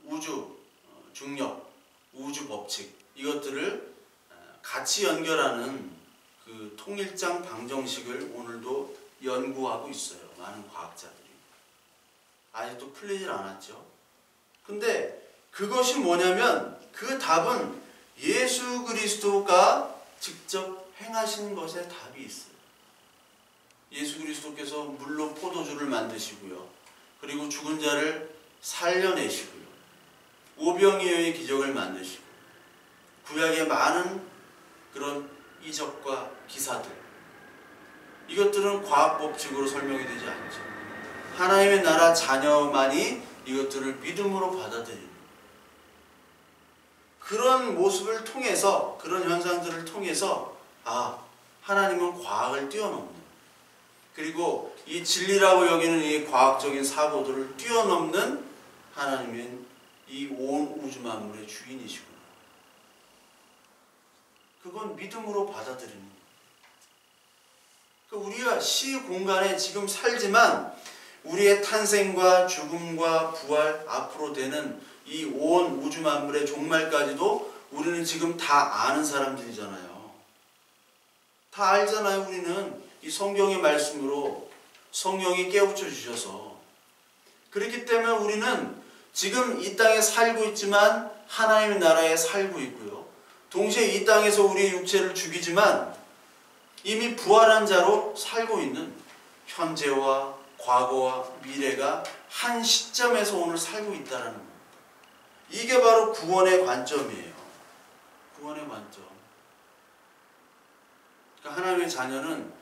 우주 중력, 우주 법칙, 이것들을 같이 연결하는 그 통일장 방정식을 오늘도 연구하고 있어요. 많은 과학자들이. 아직도 풀리질 않았죠. 근데 그것이 뭐냐면, 그 답은 예수 그리스도가 직접 행하신 것에 답이 있어요. 예수 그리스도께서 물로 포도주를 만드시고요, 그리고 죽은 자를 살려내시고요, 오병이어의 기적을 만드시고, 구약의 많은 그런 이적과 기사들, 이것들은 과학 법칙으로 설명이 되지 않죠. 하나님의 나라 자녀만이 이것들을 믿음으로 받아들이는, 그런 모습을 통해서, 그런 현상들을 통해서 하나님은 과학을 뛰어넘는, 그리고 이 진리라고 여기는 이 과학적인 사고들을 뛰어넘는 하나님은 이 온 우주 만물의 주인이시구나. 그건 믿음으로 받아들이는 거예요. 우리가 시공간에 지금 살지만 우리의 탄생과 죽음과 부활, 앞으로 되는 이 온 우주 만물의 종말까지도 우리는 지금 다 아는 사람들이잖아요. 다 알잖아요. 우리는 이 성경의 말씀으로 성령이 깨우쳐 주셔서. 그렇기 때문에 우리는 지금 이 땅에 살고 있지만 하나님의 나라에 살고 있고요. 동시에 이 땅에서 우리의 육체를 죽이지만 이미 부활한 자로 살고 있는 현재와 과거와 미래가 한 시점에서 오늘 살고 있다는 겁니다. 이게 바로 구원의 관점이에요. 구원의 관점. 그러니까 하나님의 자녀는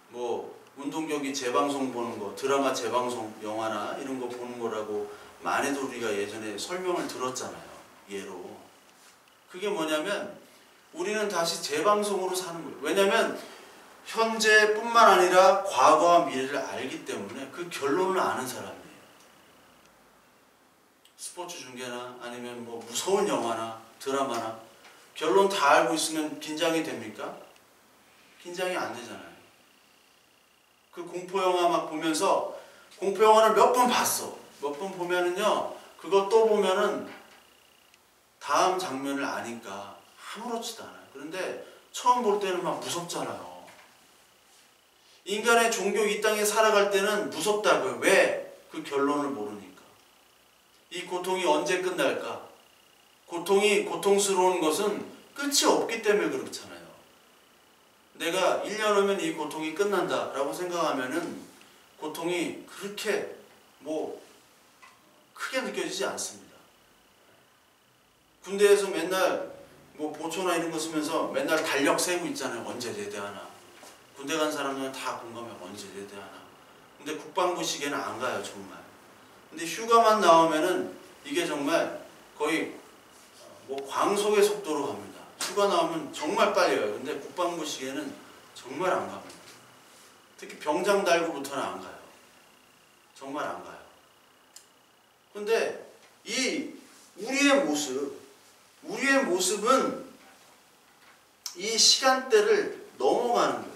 뭐 운동 경기 재방송 보는 거, 드라마 재방송, 영화나 이런 거 보는 거라고 많이도 우리가 예전에 설명을 들었잖아요. 예로. 그게 뭐냐면 우리는 다시 재방송으로 사는 거예요. 왜냐면 현재뿐만 아니라 과거와 미래를 알기 때문에 그 결론을 아는 사람이에요. 스포츠 중계나 아니면 뭐 무서운 영화나 드라마나 결론 다 알고 있으면 긴장이 됩니까? 긴장이 안 되잖아요. 그 공포영화 막 보면서, 공포영화를 몇 번 봤어. 몇 번 보면은요, 그거 또 보면은 다음 장면을 아니까 아무렇지도 않아요. 그런데 처음 볼 때는 막 무섭잖아요. 인간의 종교 이 땅에 살아갈 때는 무섭다고요. 왜? 그 결론을 모르니까. 이 고통이 언제 끝날까? 고통스러운 것은 끝이 없기 때문에 그렇잖아요. 내가 1년 후면 이 고통이 끝난다 라고 생각하면은 고통이 그렇게 뭐 크게 느껴지지 않습니다. 군대에서 맨날 뭐 보초나 이런 거 쓰면서 맨날 달력 세고 있잖아요. 언제 제대하나. 군대 간 사람들은 다 공감해. 언제 제대하나. 근데 국방부 시계는 안 가요, 정말. 근데 휴가만 나오면은 이게 정말 거의 뭐 광속의 속도로 갑니다. 휴가 나오면 정말 빨리 가요. 근데 국방부 시계는 정말 안 갑니다. 특히 병장 달고부터는 안 가요. 정말 안 가요. 근데 이 우리의 모습은 이 시간대를 넘어가는 거예요.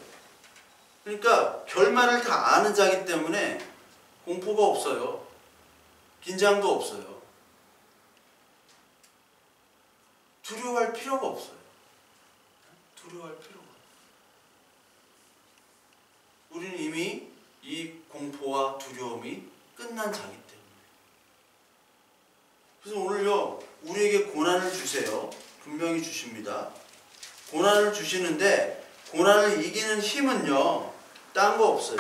그러니까 결말을 다 아는 자이기 때문에 공포가 없어요. 긴장도 없어요. 두려워할 필요가 없어요. 두려워할 필요가 없어요. 우리는 이미 이 공포와 두려움이 끝난 자이기 때문에. 그래서 오늘요, 우리에게 고난을 주세요. 분명히 주십니다. 고난을 주시는데 고난을 이기는 힘은요, 딴 거 없어요.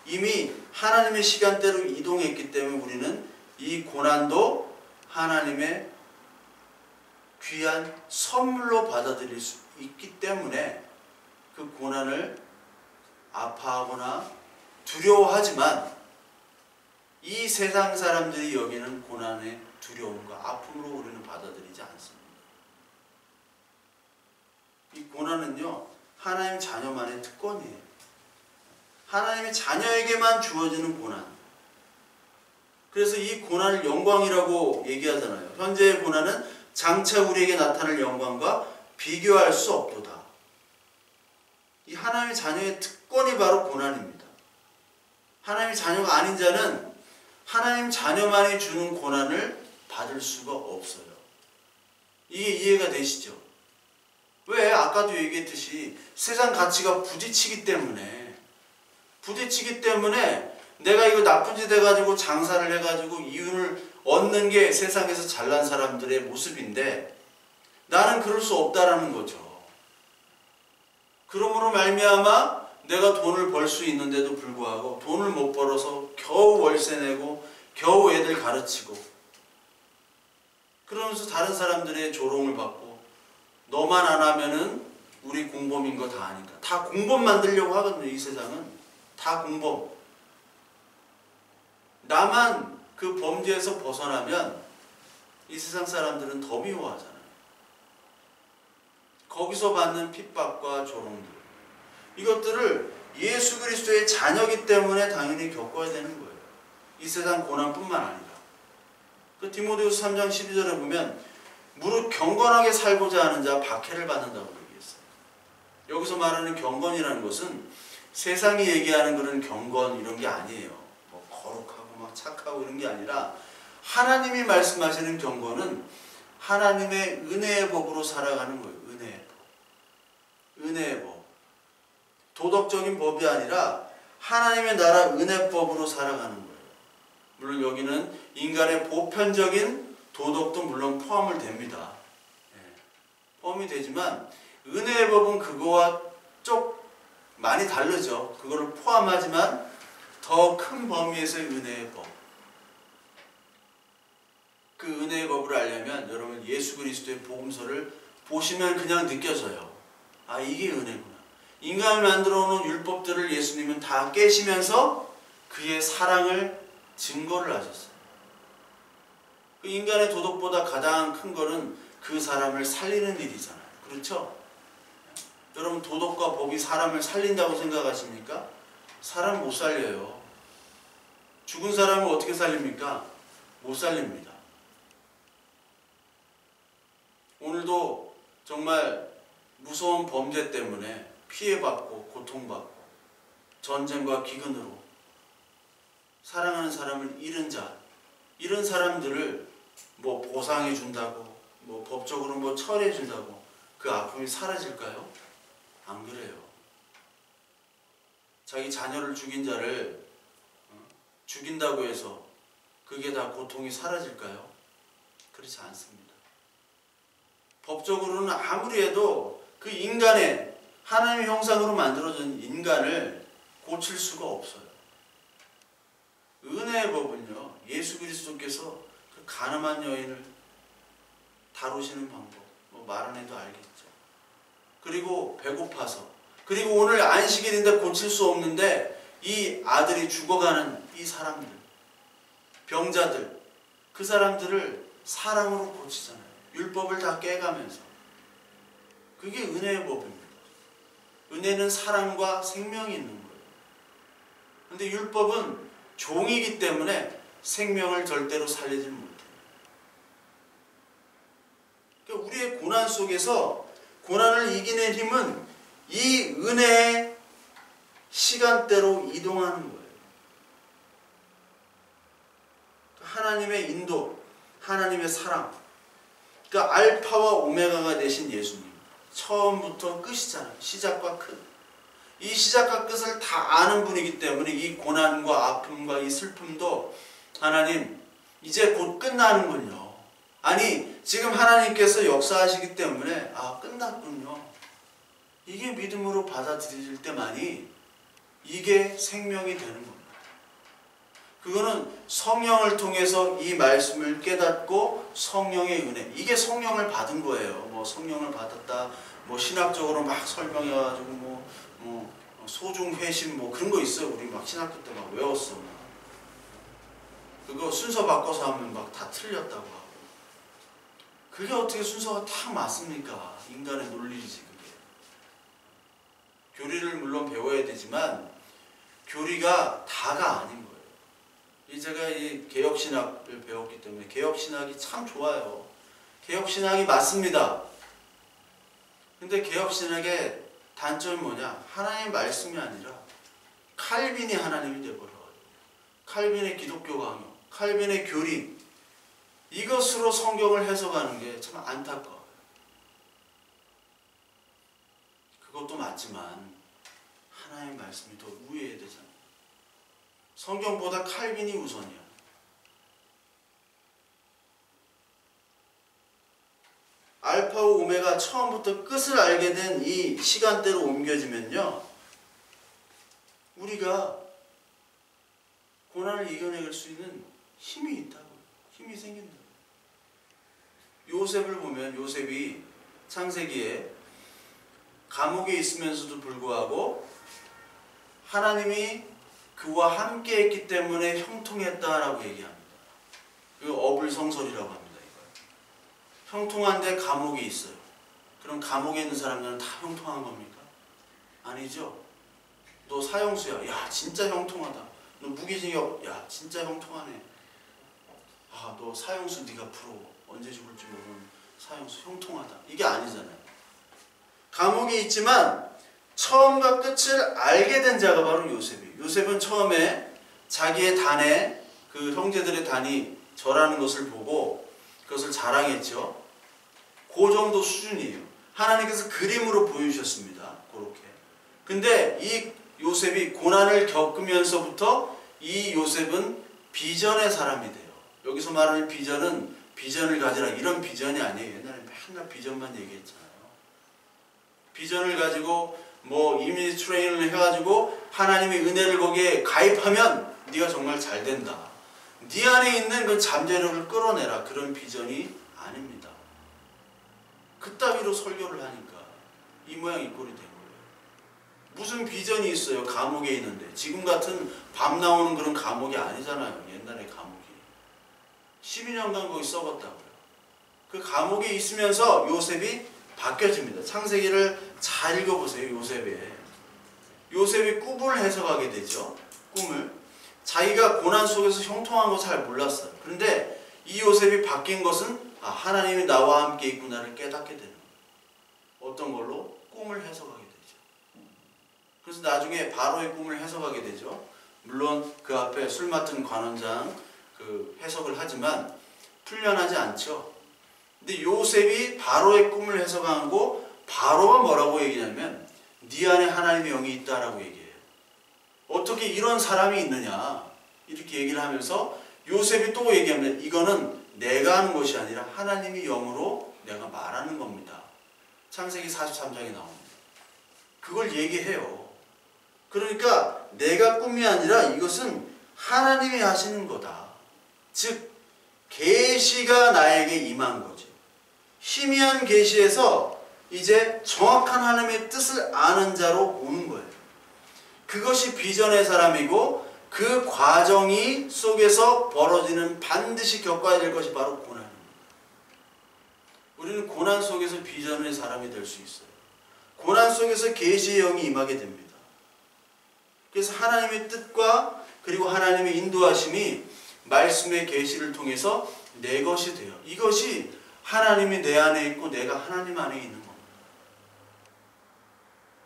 이미 하나님의 시간대로 이동했기 때문에 우리는 이 고난도 하나님의 귀한 선물로 받아들일 수 있기 때문에 그 고난을 아파하거나 두려워하지만 이 세상 사람들이 여기는 고난의 두려움과 아픔으로 우리는 받아들이지 않습니다. 이 고난은요, 하나님 자녀만의 특권이에요. 하나님의 자녀에게만 주어지는 고난. 그래서 이 고난을 영광이라고 얘기하잖아요. 현재의 고난은 장차 우리에게 나타날 영광과 비교할 수 없도다. 이 하나님의 자녀의 특권이 바로 고난입니다. 하나님의 자녀가 아닌 자는 하나님 자녀만이 주는 고난을 받을 수가 없어요. 이게 이해가 되시죠? 왜? 아까도 얘기했듯이 세상 가치가 부딪히기 때문에 내가 이거 나쁜 짓 해가지고 장사를 해가지고 이윤을 얻는 게 세상에서 잘난 사람들의 모습인데 나는 그럴 수 없다라는 거죠. 그러므로 말미암아 내가 돈을 벌 수 있는데도 불구하고 돈을 못 벌어서 겨우 월세 내고 겨우 애들 가르치고 그러면서 다른 사람들의 조롱을 받고 너만 안 하면은 우리 공범인 거 다 아니까. 다 공범 만들려고 하거든요. 이 세상은 다 공범. 나만 그 범죄에서 벗어나면 이 세상 사람들은 더 미워하잖아요. 거기서 받는 핍박과 조롱들, 이것들을 예수 그리스도의 자녀이기 때문에 당연히 겪어야 되는 거예요. 이 세상 고난뿐만 아니라. 그 디모데후서 3장 12절에 보면 무릇 경건하게 살고자 하는 자 박해를 받는다고 얘기했어요. 여기서 말하는 경건이라는 것은 세상이 얘기하는 그런 경건 이런 게 아니에요. 뭐 거룩하고 막 착하고 이런 게 아니라 하나님이 말씀하시는 경건은 하나님의 은혜의 법으로 살아가는 거예요. 은혜의 법. 은혜의 법. 도덕적인 법이 아니라 하나님의 나라 은혜법으로 살아가는 거예요. 물론 여기는 인간의 보편적인 도덕도 물론 포함을 됩니다. 포함이 되지만 은혜의 법은 그거와 많이 다르죠. 그거를 포함하지만 더 큰 범위에서의 은혜의 법. 그 은혜의 법을 알려면 여러분 예수 그리스도의 복음서를 보시면 그냥 느껴져요. 아, 이게 은혜구나. 인간을 만들어 놓은 율법들을 예수님은 다 깨시면서 그의 사랑을 증거를 하셨어요. 그 인간의 도덕보다 가장 큰 거는 그 사람을 살리는 일이잖아요. 그렇죠? 여러분 도덕과 법이 사람을 살린다고 생각하십니까? 사람 못 살려요. 죽은 사람을 어떻게 살립니까? 못 살립니다. 오늘도 정말 무서운 범죄 때문에 피해받고 고통받고 전쟁과 기근으로 사랑하는 사람을 잃은 자, 이런 사람들을 뭐 보상해 준다고 뭐 법적으로 뭐 처리해 준다고 그 아픔이 사라질까요? 안 그래요. 자기 자녀를 죽인 자를 죽인다고 해서 그게 다 고통이 사라질까요? 그렇지 않습니다. 법적으로는 아무리 해도 그 인간의 하나님의 형상으로 만들어진 인간을 고칠 수가 없어요. 은혜의 법은요, 예수 그리스도께서 그 가늠한 여인을 다루시는 방법, 뭐 말 안 해도 알겠죠. 그리고 배고파서, 그리고 오늘 안식일인데 고칠 수 없는데 이 아들이 죽어가는 이 사람들, 병자들, 그 사람들을 사랑으로 고치잖아요. 율법을 다 깨가면서. 그게 은혜의 법입니다. 은혜는 사랑과 생명이 있는 거예요. 근데 율법은 종이기 때문에 생명을 절대로 살리지 못해요. 그러니까 우리의 고난 속에서 고난을 이겨낸 힘은 이 은혜의 시간대로 이동하는 거예요. 하나님의 인도, 하나님의 사랑. 그러니까 알파와 오메가가 되신 예수님. 처음부터 끝이잖아요. 시작과 끝. 이 시작과 끝을 다 아는 분이기 때문에 이 고난과 아픔과 이 슬픔도 하나님 이제 곧 끝나는군요. 아니 지금 하나님께서 역사하시기 때문에 아 끝났군요. 이게 믿음으로 받아들일 때만이 이게 생명이 되는 겁니다. 그거는 성령을 통해서 이 말씀을 깨닫고 성령의 은혜, 이게 성령을 받은 거예요. 뭐 성령을 받았다, 뭐 신학적으로 막 설명해가지고 뭐 소중회심 뭐 그런 거 있어요. 우리 막 신학교 때 막 외웠어. 그거 순서 바꿔서 하면 막 다 틀렸다고 하고. 그게 어떻게 순서가 딱 맞습니까? 인간의 논리지 그게. 교리를 물론 배워야 되지만 교리가 다가 아닌 거예요. 제가 이 개혁신학을 배웠기 때문에 개혁신학이 참 좋아요. 개혁신학이 맞습니다. 근데 개혁신학의 단점이 뭐냐? 하나님의 말씀이 아니라 칼빈이 하나님이 되어버려요. 칼빈의 기독교 강요, 칼빈의 교리, 이것으로 성경을 해석하는 게 참 안타까워요. 그것도 맞지만 하나님의 말씀이 더 우위해야 되잖아요. 성경보다 칼빈이 우선이야. 알파와 오메가 처음부터 끝을 알게 된 이 시간대로 옮겨지면요, 우리가 고난을 이겨낼 수 있는 힘이 있다고요. 힘이 생긴다고요. 요셉을 보면 요셉이 창세기에 감옥에 있으면서도 불구하고 하나님이 그와 함께 했기 때문에 형통했다라고 얘기합니다. 그 어불성설이라고 합니다. 이걸. 형통한데 감옥에 있어요. 그럼 감옥에 있는 사람들은 다 형통한 겁니까? 아니죠. 너 사형수야. 야 진짜 형통하다. 너 무기징역. 야 진짜 형통하네. 아 너 사형수 네가 부러워. 언제 죽을지 모르는 사형수 형통하다. 이게 아니잖아요. 감옥에 있지만 처음과 끝을 알게 된 자가 바로 요셉이에요. 요셉은 처음에 자기의 단에 그 형제들의 단이 절하는 것을 보고 그것을 자랑했죠. 그 정도 수준이에요. 하나님께서 그림으로 보여주셨습니다. 그렇게. 근데 이 요셉이 고난을 겪으면서부터 이 요셉은 비전의 사람이 돼요. 여기서 말하는 비전은 비전을 가지라 이런 비전이 아니에요. 옛날에 맨날 비전만 얘기했잖아요. 비전을 가지고 뭐 이미지 트레이닝을 해가지고 하나님의 은혜를 거기에 가입하면 네가 정말 잘 된다. 네 안에 있는 그 잠재력을 끌어내라. 그런 비전이 아닙니다. 그따위로 설교를 하니까 이 모양 이 꼴이 된 거예요. 무슨 비전이 있어요. 감옥에 있는데. 지금 같은 밤 나오는 그런 감옥이 아니잖아요. 옛날에 감옥이. 12년간 거기 썩었다고요. 그 감옥에 있으면서 요셉이 바뀌어집니다. 창세기를 잘 읽어보세요. 요셉이 꿈을 해석하게 되죠. 꿈을. 자기가 고난 속에서 형통한 거 잘 몰랐어요. 그런데 이 요셉이 바뀐 것은 하나님이 나와 함께 있구나를 깨닫게 되는 거예요. 어떤 걸로? 꿈을 해석하게 되죠. 그래서 나중에 바로의 꿈을 해석하게 되죠. 물론 그 앞에 술 맡은 관원장 그 해석을 하지만 풀려나지 않죠. 근데 요셉이 바로의 꿈을 해석하고 바로가 뭐라고 얘기냐면 네 안에 하나님의 영이 있다라고 얘기해요. 어떻게 이런 사람이 있느냐 이렇게 얘기를 하면서 요셉이 또 얘기하면 이거는 내가 하는 것이 아니라 하나님이 영으로 내가 말하는 겁니다. 창세기 43장에 나옵니다. 그걸 얘기해요. 그러니까 내가 꿈이 아니라 이것은 하나님이 하시는 거다. 즉 계시가 나에게 임한 거죠. 희미한 계시에서 이제 정확한 하나님의 뜻을 아는 자로 오는 거예요. 그것이 비전의 사람이고 그 과정이 속에서 벌어지는 반드시 겪어야 될 것이 바로 고난입니다. 우리는 고난 속에서 비전의 사람이 될 수 있어요. 고난 속에서 계시의 영이 임하게 됩니다. 그래서 하나님의 뜻과 그리고 하나님의 인도하심이 말씀의 계시를 통해서 내 것이 돼요. 이것이 하나님이 내 안에 있고 내가 하나님 안에 있는 겁니다.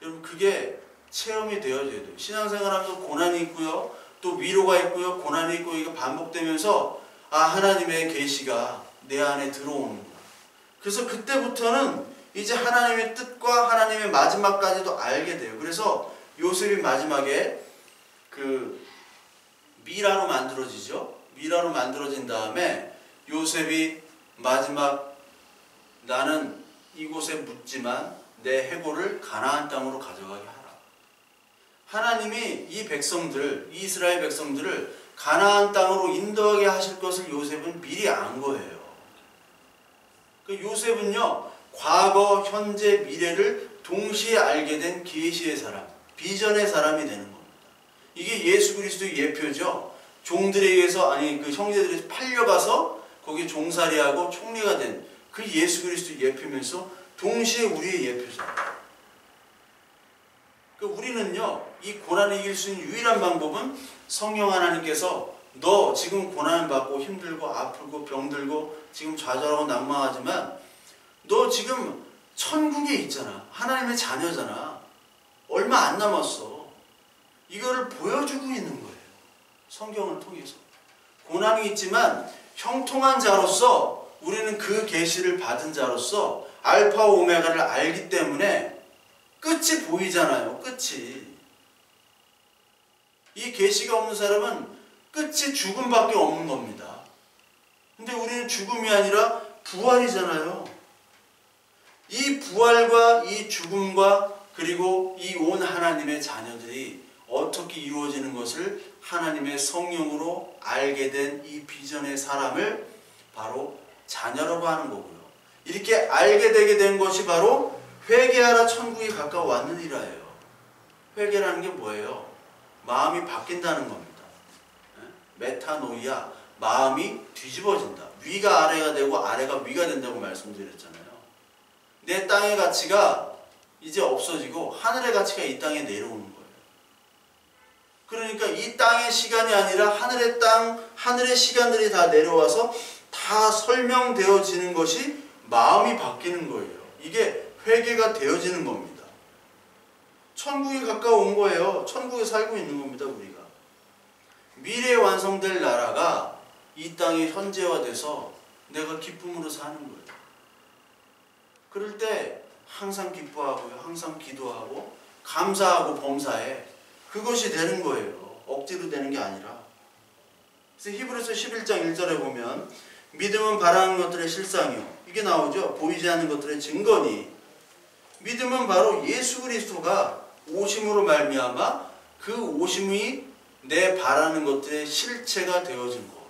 여러분 그게 체험이 되어져야 돼요. 신앙생활하면서 고난이 있고요. 또 위로가 있고요. 고난이 있고 이게 반복되면서 하나님의 계시가 내 안에 들어오는 거예요. 그래서 그때부터는 이제 하나님의 뜻과 하나님의 마지막까지도 알게 돼요. 그래서 요셉이 마지막에 그 미라로 만들어지죠. 미라로 만들어진 다음에 요셉이 마지막 나는 이곳에 묻지만 내 해골을 가나안 땅으로 가져가게 하라. 하나님이 이 백성들, 이 이스라엘 백성들을 가나안 땅으로 인도하게 하실 것을 요셉은 미리 안 거예요. 그 요셉은요, 과거, 현재, 미래를 동시에 알게 된 계시의 사람, 비전의 사람이 되는 겁니다. 이게 예수 그리스도의 예표죠. 종들에 의해서 그 형제들이 팔려가서 거기 종살이하고 총리가 된 그 예수 그리스도의 예표면서 동시에 우리의 예표잖아요. 우리는요, 이 고난을 이길 수 있는 유일한 방법은 성령 하나님께서 너 지금 고난을 받고 힘들고 아프고 병들고 지금 좌절하고 낙망하지만 너 지금 천국에 있잖아. 하나님의 자녀잖아. 얼마 안 남았어. 이거를 보여주고 있는 거예요. 성경을 통해서. 고난이 있지만 형통한 자로서 우리는 그 계시를 받은 자로서 알파 오메가를 알기 때문에 끝이 보이잖아요. 끝이. 이 계시가 없는 사람은 끝이 죽음밖에 없는 겁니다. 근데 우리는 죽음이 아니라 부활이잖아요. 이 부활과 이 죽음과 그리고 이 온 하나님의 자녀들이 어떻게 이루어지는 것을 하나님의 성령으로 알게 된 이 비전의 사람을 바로 자녀라고 하는 거고요. 이렇게 알게 되게 된 것이 바로 회개하라 천국이 가까워 왔느니라예요. 회개라는 게 뭐예요? 마음이 바뀐다는 겁니다. 메타노이아, 마음이 뒤집어진다. 위가 아래가 되고 아래가 위가 된다고 말씀드렸잖아요. 내 땅의 가치가 이제 없어지고 하늘의 가치가 이 땅에 내려오는 거예요. 그러니까 이 땅의 시간이 아니라 하늘의 땅, 하늘의 시간들이 다 내려와서 다 설명되어지는 것이 마음이 바뀌는 거예요. 이게 회개가 되어지는 겁니다. 천국이 가까운 거예요. 천국에 살고 있는 겁니다, 우리가. 미래에 완성될 나라가 이 땅에 현재화돼서 내가 기쁨으로 사는 거예요. 그럴 때 항상 기뻐하고요. 항상 기도하고 감사하고 범사해. 그것이 되는 거예요. 억지로 되는 게 아니라. 그래서 히브리서 11장 1절에 보면 믿음은 바라는 것들의 실상이요. 이게 나오죠. 보이지 않는 것들의 증거니. 믿음은 바로 예수 그리스도가 오심으로 말미암아 그 오심이 내 바라는 것들의 실체가 되어진 거.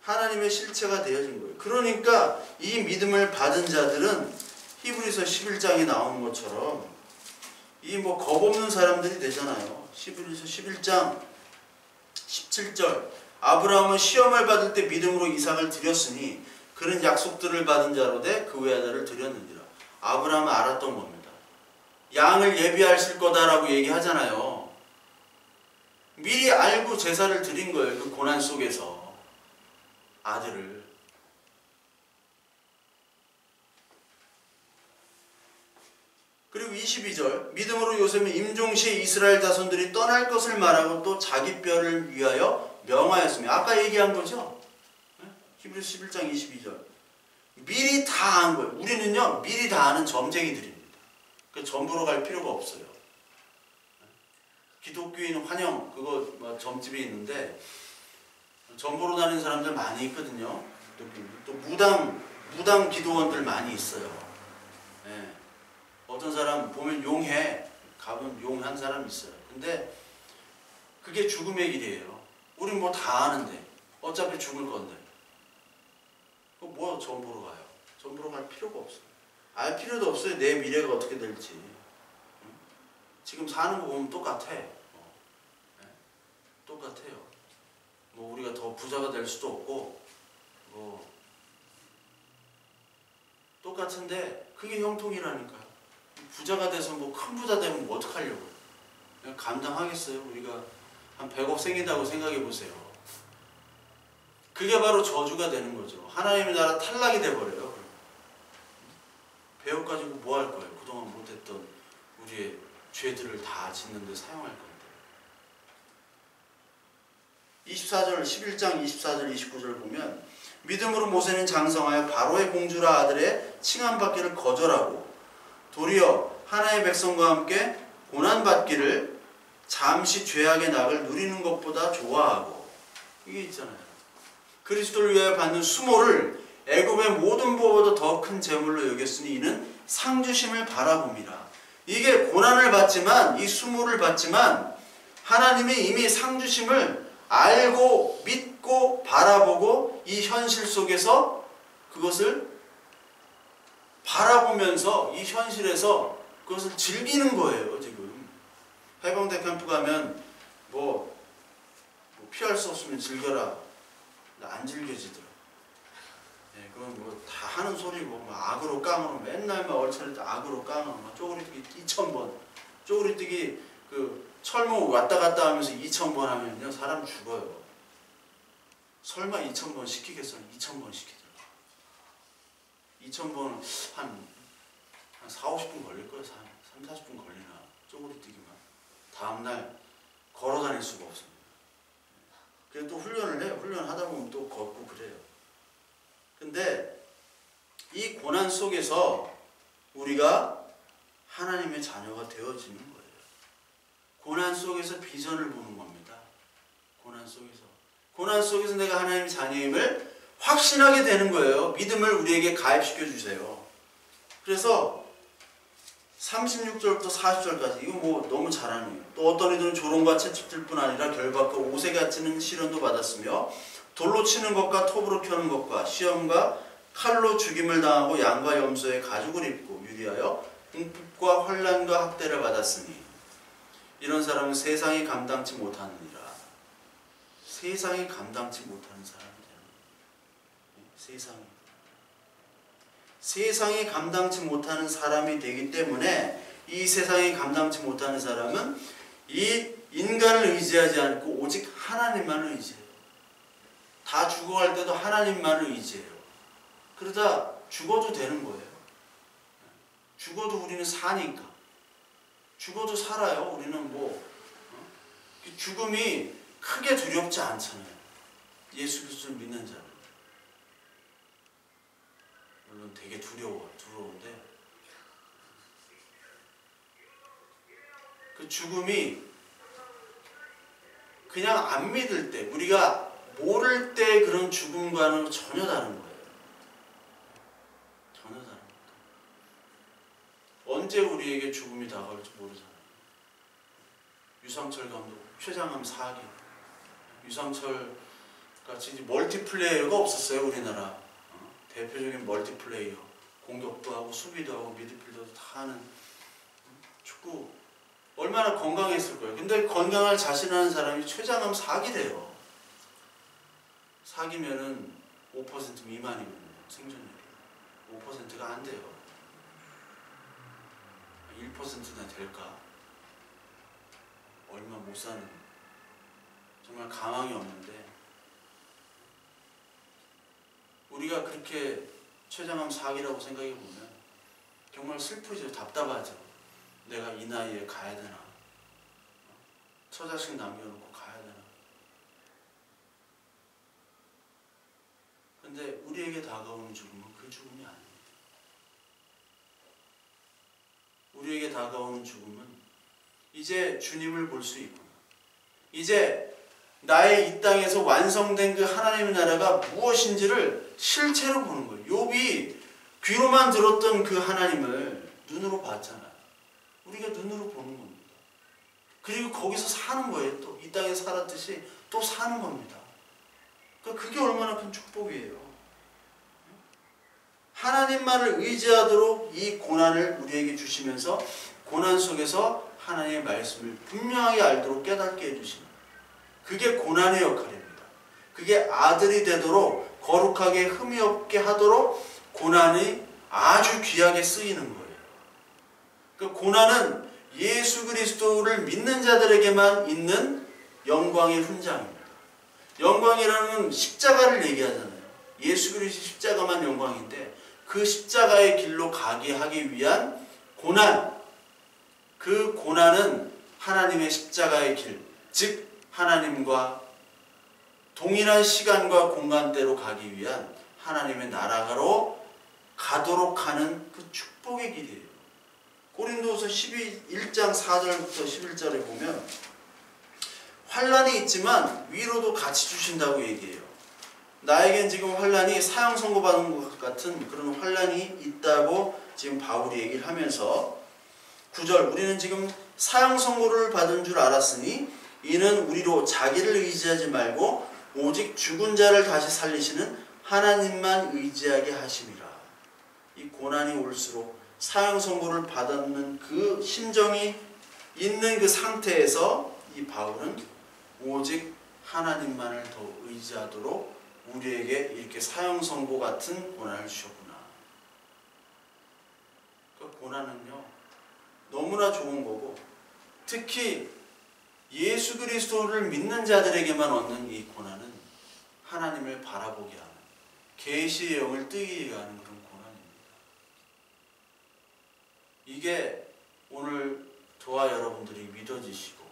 하나님의 실체가 되어진 거예요. 그러니까 이 믿음을 받은 자들은 히브리서 11장에 나오는 것처럼 이 뭐 겁없는 사람들이 되잖아요. 히브리서 11장 17절 아브라함은 시험을 받을 때 믿음으로 이삭을 드렸으니 그는 약속들을 받은 자로 돼 그 외아들을 드렸느니라. 아브라함은 알았던 겁니다. 양을 예비하실 거다라고 얘기하잖아요. 미리 알고 제사를 드린 거예요. 그 고난 속에서 아들을. 그리고 22절 믿음으로 요셉은 임종시에 이스라엘 자손들이 떠날 것을 말하고 또 자기 뼈를 위하여 명하였으며 아까 얘기한 거죠. 히브리서 11장 22절 미리 다 한 거예요. 우리는요 미리 다 아는 점쟁이들입니다. 점보러 갈 필요가 없어요. 기독교인 환영 그거 뭐 점집이 있는데 점보러 다니는 사람들 많이 있거든요. 또 무당 기도원들 많이 있어요. 네. 어떤 사람 보면 용해 가면 용한 사람 있어요. 근데 그게 죽음의 길이에요. 우린 뭐 다 아는데 어차피 죽을 건데 뭐 점보러 가요. 점보러 갈 필요가 없어요. 알 필요도 없어요. 내 미래가 어떻게 될지. 지금 사는 거 보면 똑같아. 네. 똑같아요. 뭐 우리가 더 부자가 될 수도 없고 뭐 똑같은데 그게 형통이라니까요. 부자가 돼서 뭐 큰 부자 되면 뭐 어떡하려고요. 그냥 감당하겠어요. 우리가 한 100억 생긴다고 생각해 보세요. 그게 바로 저주가 되는 거죠. 하나님의 나라 탈락이 돼버려요. 배워 가지고 뭐 할 거예요. 그동안 못했던 우리의 죄들을 다 짓는데 사용할 건데. 24절 11장 24절 29절 보면 믿음으로 모세는 장성하여 바로의 공주라 아들의 칭함받기를 거절하고 도리어 하나의 백성과 함께 고난받기를 잠시 죄악의 낙을 누리는 것보다 좋아하고 이게 있잖아요. 그리스도를 위하여 받는 수모를 애굽의 모든 보호보다 더 큰 재물로 여겼으니 이는 상주심을 바라봅니다. 이게 고난을 받지만 이 수모를 받지만 하나님이 이미 상주심을 알고 믿고 바라보고 이 현실 속에서 그것을 바라보면서 이 현실에서 그것을 즐기는 거예요. 지금 해병대 캠프 가면 뭐 피할 수 없으면 즐겨라. 안 즐겨지더라. 네, 그건 뭐 다 하는 소리고 뭐 악으로 깡으로 맨날 막 얼차릴 때 악으로 깡으로 막 쪼그리뜨기 2000번 쪼그리뜨기 그 철모 왔다 갔다 하면서 2000번 하면요 사람 죽어요. 설마 2000번 시키겠어요? 2000번 시키더라고. 2000번은 한 4, 50분 걸릴 거예요. 3, 40분 걸리나 쪼그리뜨기만. 다음날 걸어 다닐 수가 없습니다. 그래서 또 훈련을 해요. 훈련하다 보면 또 걷고 그래요. 근데 이 고난 속에서 우리가 하나님의 자녀가 되어지는 거예요. 고난 속에서 비전을 보는 겁니다. 고난 속에서 내가 하나님의 자녀임을 확신하게 되는 거예요. 믿음을 우리에게 가입시켜 주세요. 그래서 36절부터 40절까지 이거 뭐 너무 잘하네요. 또 어떤 이들은 조롱과 채찍질뿐 아니라 결박과 옷에 갇히는 시련도 받았으며 돌로 치는 것과 톱으로 켜는 것과 시험과 칼로 죽임을 당하고 양과 염소의 가죽을 입고 유리하여 궁핍과 환난과 학대를 받았으니 이런 사람은 세상이 감당치 못하느니라. 세상이 감당치 못하는 사람이잖아요. 세상이 감당치 못하는 사람이 되기 때문에 이 세상이 감당치 못하는 사람은 이 인간을 의지하지 않고 오직 하나님만을 의지해요. 다 죽어갈 때도 하나님만을 의지해요. 그러다 죽어도 되는 거예요. 죽어도 우리는 사니까. 죽어도 살아요. 우리는 뭐 죽음이 크게 두렵지 않잖아요. 예수 그리스도를 믿는 자는. 물론 되게 두려운데 그 죽음이 그냥 안 믿을 때, 우리가 모를 때 그런 죽음과는 전혀 다른 거예요. 전혀 다른 겁니다. 언제 우리에게 죽음이 다가올지 모르잖아요. 유상철 감독 췌장암 4기. 유상철 같이 멀티플레이어가 없었어요, 우리나라. 대표적인 멀티플레이어. 공격도 하고 수비도 하고 미드필더도 다 하는 축구. 얼마나 건강했을 거예요. 근데 건강할 자신하는 사람이 췌장암 4기래요. 4기면은 5% 미만이거든요. 생존율이. 5%가 안 돼요. 1%나 될까? 얼마 못 사는. 정말 가망이 없는데 우리가 그렇게 췌장암 4기라고 생각해 보면 정말 슬프죠. 답답하죠. 내가 이 나이에 가야 되나? 처자식 남겨놓고 가야 되나? 근데 우리에게 다가오는 죽음은 그 죽음이 아닙니다. 우리에게 다가오는 죽음은 이제 주님을 볼 수 있구나. 이제 나의 이 땅에서 완성된 그 하나님의 나라가 무엇인지를 실체로 보는 거예요. 욥이 귀로만 들었던 그 하나님을 눈으로 봤잖아요. 우리가 눈으로 보는 겁니다. 그리고 거기서 사는 거예요. 또 이 땅에 살았듯이 또 사는 겁니다. 그러니까 그게 얼마나 큰 축복이에요. 하나님만을 의지하도록 이 고난을 우리에게 주시면서 고난 속에서 하나님의 말씀을 분명하게 알도록 깨닫게 해주시는, 그게 고난의 역할입니다. 그게 아들이 되도록 거룩하게 흠이 없게 하도록 고난이 아주 귀하게 쓰이는 거예요. 그 고난은 예수 그리스도를 믿는 자들에게만 있는 영광의 훈장입니다. 영광이라는 십자가를 얘기하잖아요. 예수 그리스도 십자가만 영광인데 그 십자가의 길로 가게 하기 위한 고난, 그 고난은 하나님의 십자가의 길, 즉 하나님과 동일한 시간과 공간대로 가기 위한 하나님의 나라로 가도록 하는 그 축복의 길이에요. 고린도후서 1장 4절부터 11절에 보면 환난이 있지만 위로도 같이 주신다고 얘기해요. 나에겐 지금 환난이 사형 선고받은 것 같은 그런 환난이 있다고 지금 바울이 얘기를 하면서 9절, 우리는 지금 사형 선고를 받은 줄 알았으니 이는 우리로 자기를 의지하지 말고 오직 죽은 자를 다시 살리시는 하나님만 의지하게 하심이라. 이 고난이 올수록 사형 선고를 받았는 그 심정이 있는 그 상태에서 이 바울은 오직 하나님만을 더 의지하도록 우리에게 이렇게 사형 선고 같은 고난을 주셨구나. 그 고난은요 너무나 좋은 거고, 특히 예수 그리스도를 믿는 자들에게만 얻는 이 고난은 하나님을 바라보게 하는, 계시의 영을 뜨게 하는 그런 고난입니다. 이게 오늘 저와 여러분들이 믿어지시고,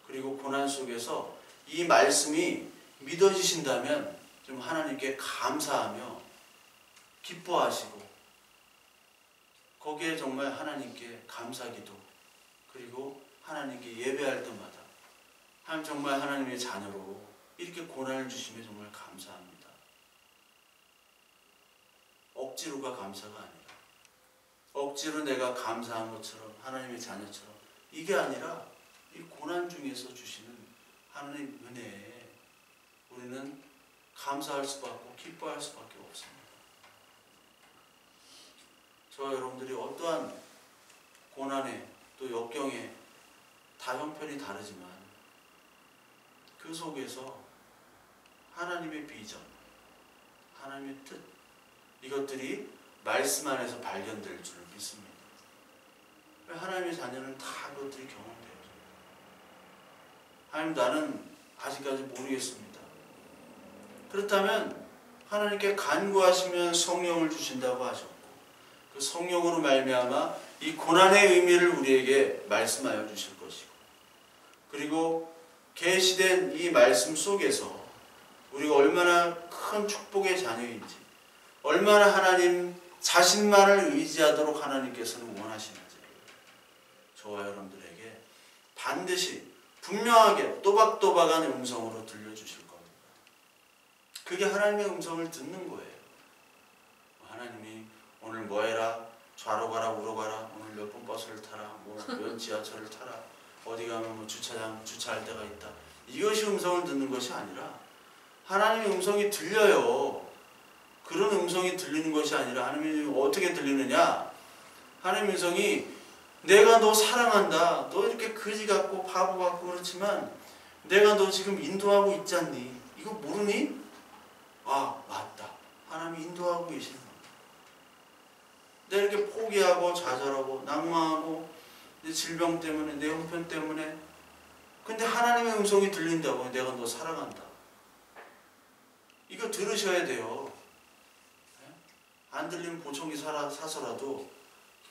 그리고 고난 속에서 이 말씀이 믿어지신다면 좀 하나님께 감사하며 기뻐하시고, 거기에 정말 하나님께 감사기도, 그리고 하나님께 예배할 때마다 하나님 정말 하나님의 자녀로 이렇게 고난을 주시면 정말 감사합니다. 억지로가 감사가 아니라, 억지로 내가 감사한 것처럼 하나님의 자녀처럼, 이게 아니라 이 고난 중에서 주시는 하나님의 은혜에 우리는 감사할 수밖에 없고 기뻐할 수밖에 없습니다. 저와 여러분들이 어떠한 고난에 또 역경에 다 형편이 다르지만 그 속에서 하나님의 비전, 하나님의 뜻, 이것들이 말씀 안에서 발견될 줄 믿습니다. 하나님의 자녀는 다 그것들이 경험돼요. 하나님, 나는 아직까지 모르겠습니다. 그렇다면 하나님께 간구하시면 성령을 주신다고 하셨고, 그 성령으로 말미암아 이 고난의 의미를 우리에게 말씀하여 주실 것이고, 그리고 계시된 이 말씀 속에서 우리가 얼마나 큰 축복의 자녀인지, 얼마나 하나님 자신만을 의지하도록 하나님께서는 원하시는지 저와 여러분들에게 반드시 분명하게 또박또박한 음성으로 들려주실 겁니다. 그게 하나님의 음성을 듣는 거예요. 하나님이 오늘 뭐 해라, 좌로 가라, 우로 가라, 오늘 몇 번 버스를 타라, 몇 지하철을 타라, 어디 가면 뭐 주차할 데가 있다. 이것이 음성을 듣는 것이 아니라 하나님의 음성이 들려요. 그런 음성이 들리는 것이 아니라 하나님이 어떻게 들리느냐? 하나님의 음성이 내가 너 사랑한다. 너 이렇게 거지 같고 바보 같고 그렇지만 내가 너 지금 인도하고 있지 않니? 이거 모르니? 아, 맞다. 하나님이 인도하고 계시는 거야. 내가 이렇게 포기하고 좌절하고 낭망하고 내 질병 때문에 내 형편 때문에 근데 하나님의 음성이 들린다고 내가 너 사랑한다. 이거 들으셔야 돼요. 안 들리면 보청기 사서라도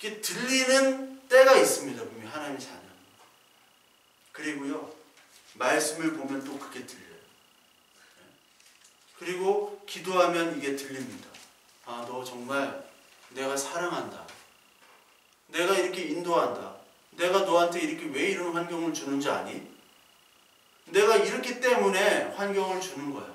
이렇게 들리는 때가 있습니다. 분명히 하나님의 자녀는. 그리고요, 말씀을 보면 또 그게 들려요. 그리고 기도하면 이게 들립니다. 아, 너 정말 내가 사랑한다. 내가 이렇게 인도한다. 내가 너한테 이렇게 왜 이런 환경을 주는지 아니? 내가 이렇기 때문에 환경을 주는 거야.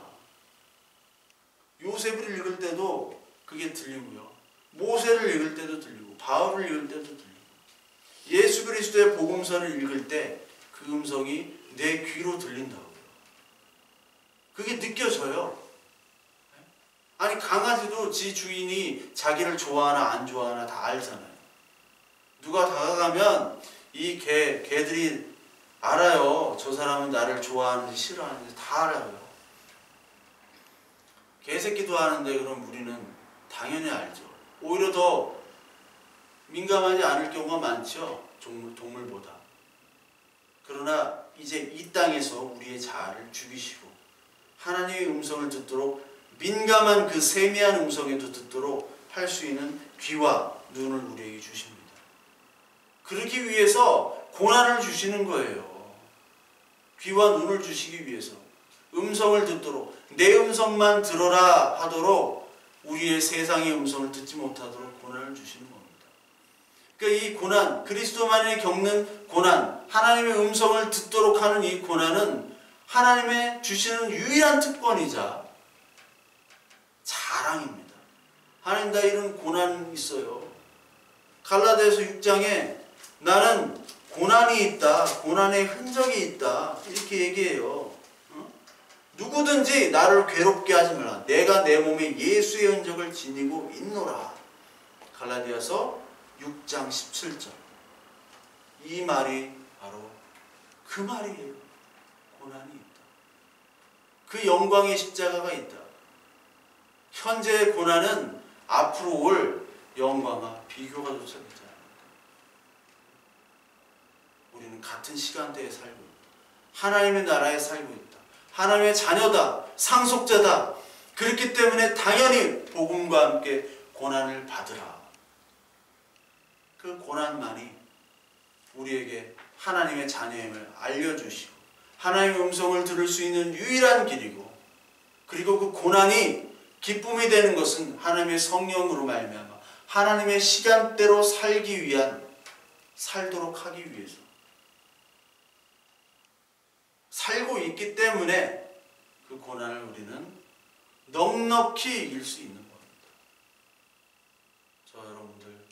요셉을 읽을 때도 그게 들리고요. 모세를 읽을 때도 들리고 바울을 읽을 때도 들리고 예수 그리스도의 복음서를 읽을 때 그 음성이 내 귀로 들린다고요. 그게 느껴져요. 아니 강아지도 지 주인이 자기를 좋아하나 안 좋아하나 다 알잖아요. 누가 다가가면 이 개들이 알아요. 저 사람은 나를 좋아하는지 싫어하는지 다 알아요. 개새끼도 아는데 그럼 우리는 당연히 알죠. 오히려 더 민감하지 않을 경우가 많죠. 동물보다. 그러나 이제 이 땅에서 우리의 자아를 죽이시고 하나님의 음성을 듣도록 민감한 그 세미한 음성에도 듣도록 할 수 있는 귀와 눈을 우리에게 주십니다. 그러기 위해서 고난을 주시는 거예요. 귀와 눈을 주시기 위해서 음성을 듣도록 내 음성만 들어라 하도록 우리의 세상의 음성을 듣지 못하도록 고난을 주시는 겁니다. 그러니까 이 고난, 그리스도만이 겪는 고난, 하나님의 음성을 듣도록 하는 이 고난은 하나님의 주시는 유일한 특권이자 자랑입니다. 하나님 나 이런 고난이 있어요. 갈라디아서 6장에 나는 고난이 있다. 고난의 흔적이 있다. 이렇게 얘기해요. 누구든지 나를 괴롭게 하지 말라. 내가 내 몸에 예수의 흔적을 지니고 있노라. 갈라디아서 6장 17절. 이 말이 바로 그 말이에요. 고난이 있다. 그 영광의 십자가가 있다. 현재의 고난은 앞으로 올 영광과 비교가 조차 되지 않습니다. 우리는 같은 시간대에 살고 있다. 하나님의 나라에 살고 있다. 하나님의 자녀다. 상속자다. 그렇기 때문에 당연히 복음과 함께 고난을 받으라. 그 고난만이 우리에게 하나님의 자녀임을 알려주시고 하나님의 음성을 들을 수 있는 유일한 길이고 그리고 그 고난이 기쁨이 되는 것은 하나님의 성령으로 말미암아 하나님의 시간대로 살기 위한 살도록 하기 위해서 살고 있기 때문에 그 고난을 우리는 넉넉히 이길 수 있는 겁니다. 저 여러분들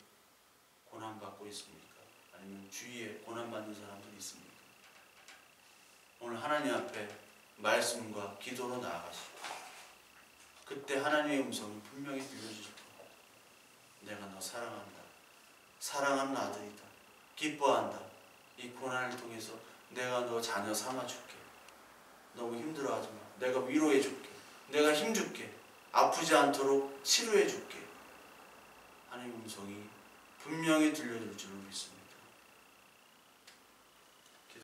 고난받고 있습니까? 아니면 주위에 고난받는 사람들이 있습니까? 오늘 하나님 앞에 말씀과 기도로 나아가시고 그때 하나님의 음성이 분명히 들려주실 겁니다. 내가 너 사랑한다. 사랑하는 아들이다. 기뻐한다. 이 고난을 통해서 내가 너 자녀 삼아줄게. 너무 힘들어하지 마. 내가 위로해줄게. 내가 힘줄게. 아프지 않도록 치료해줄게. 하나님의 음성이 분명히 들려줄 줄 믿습니다.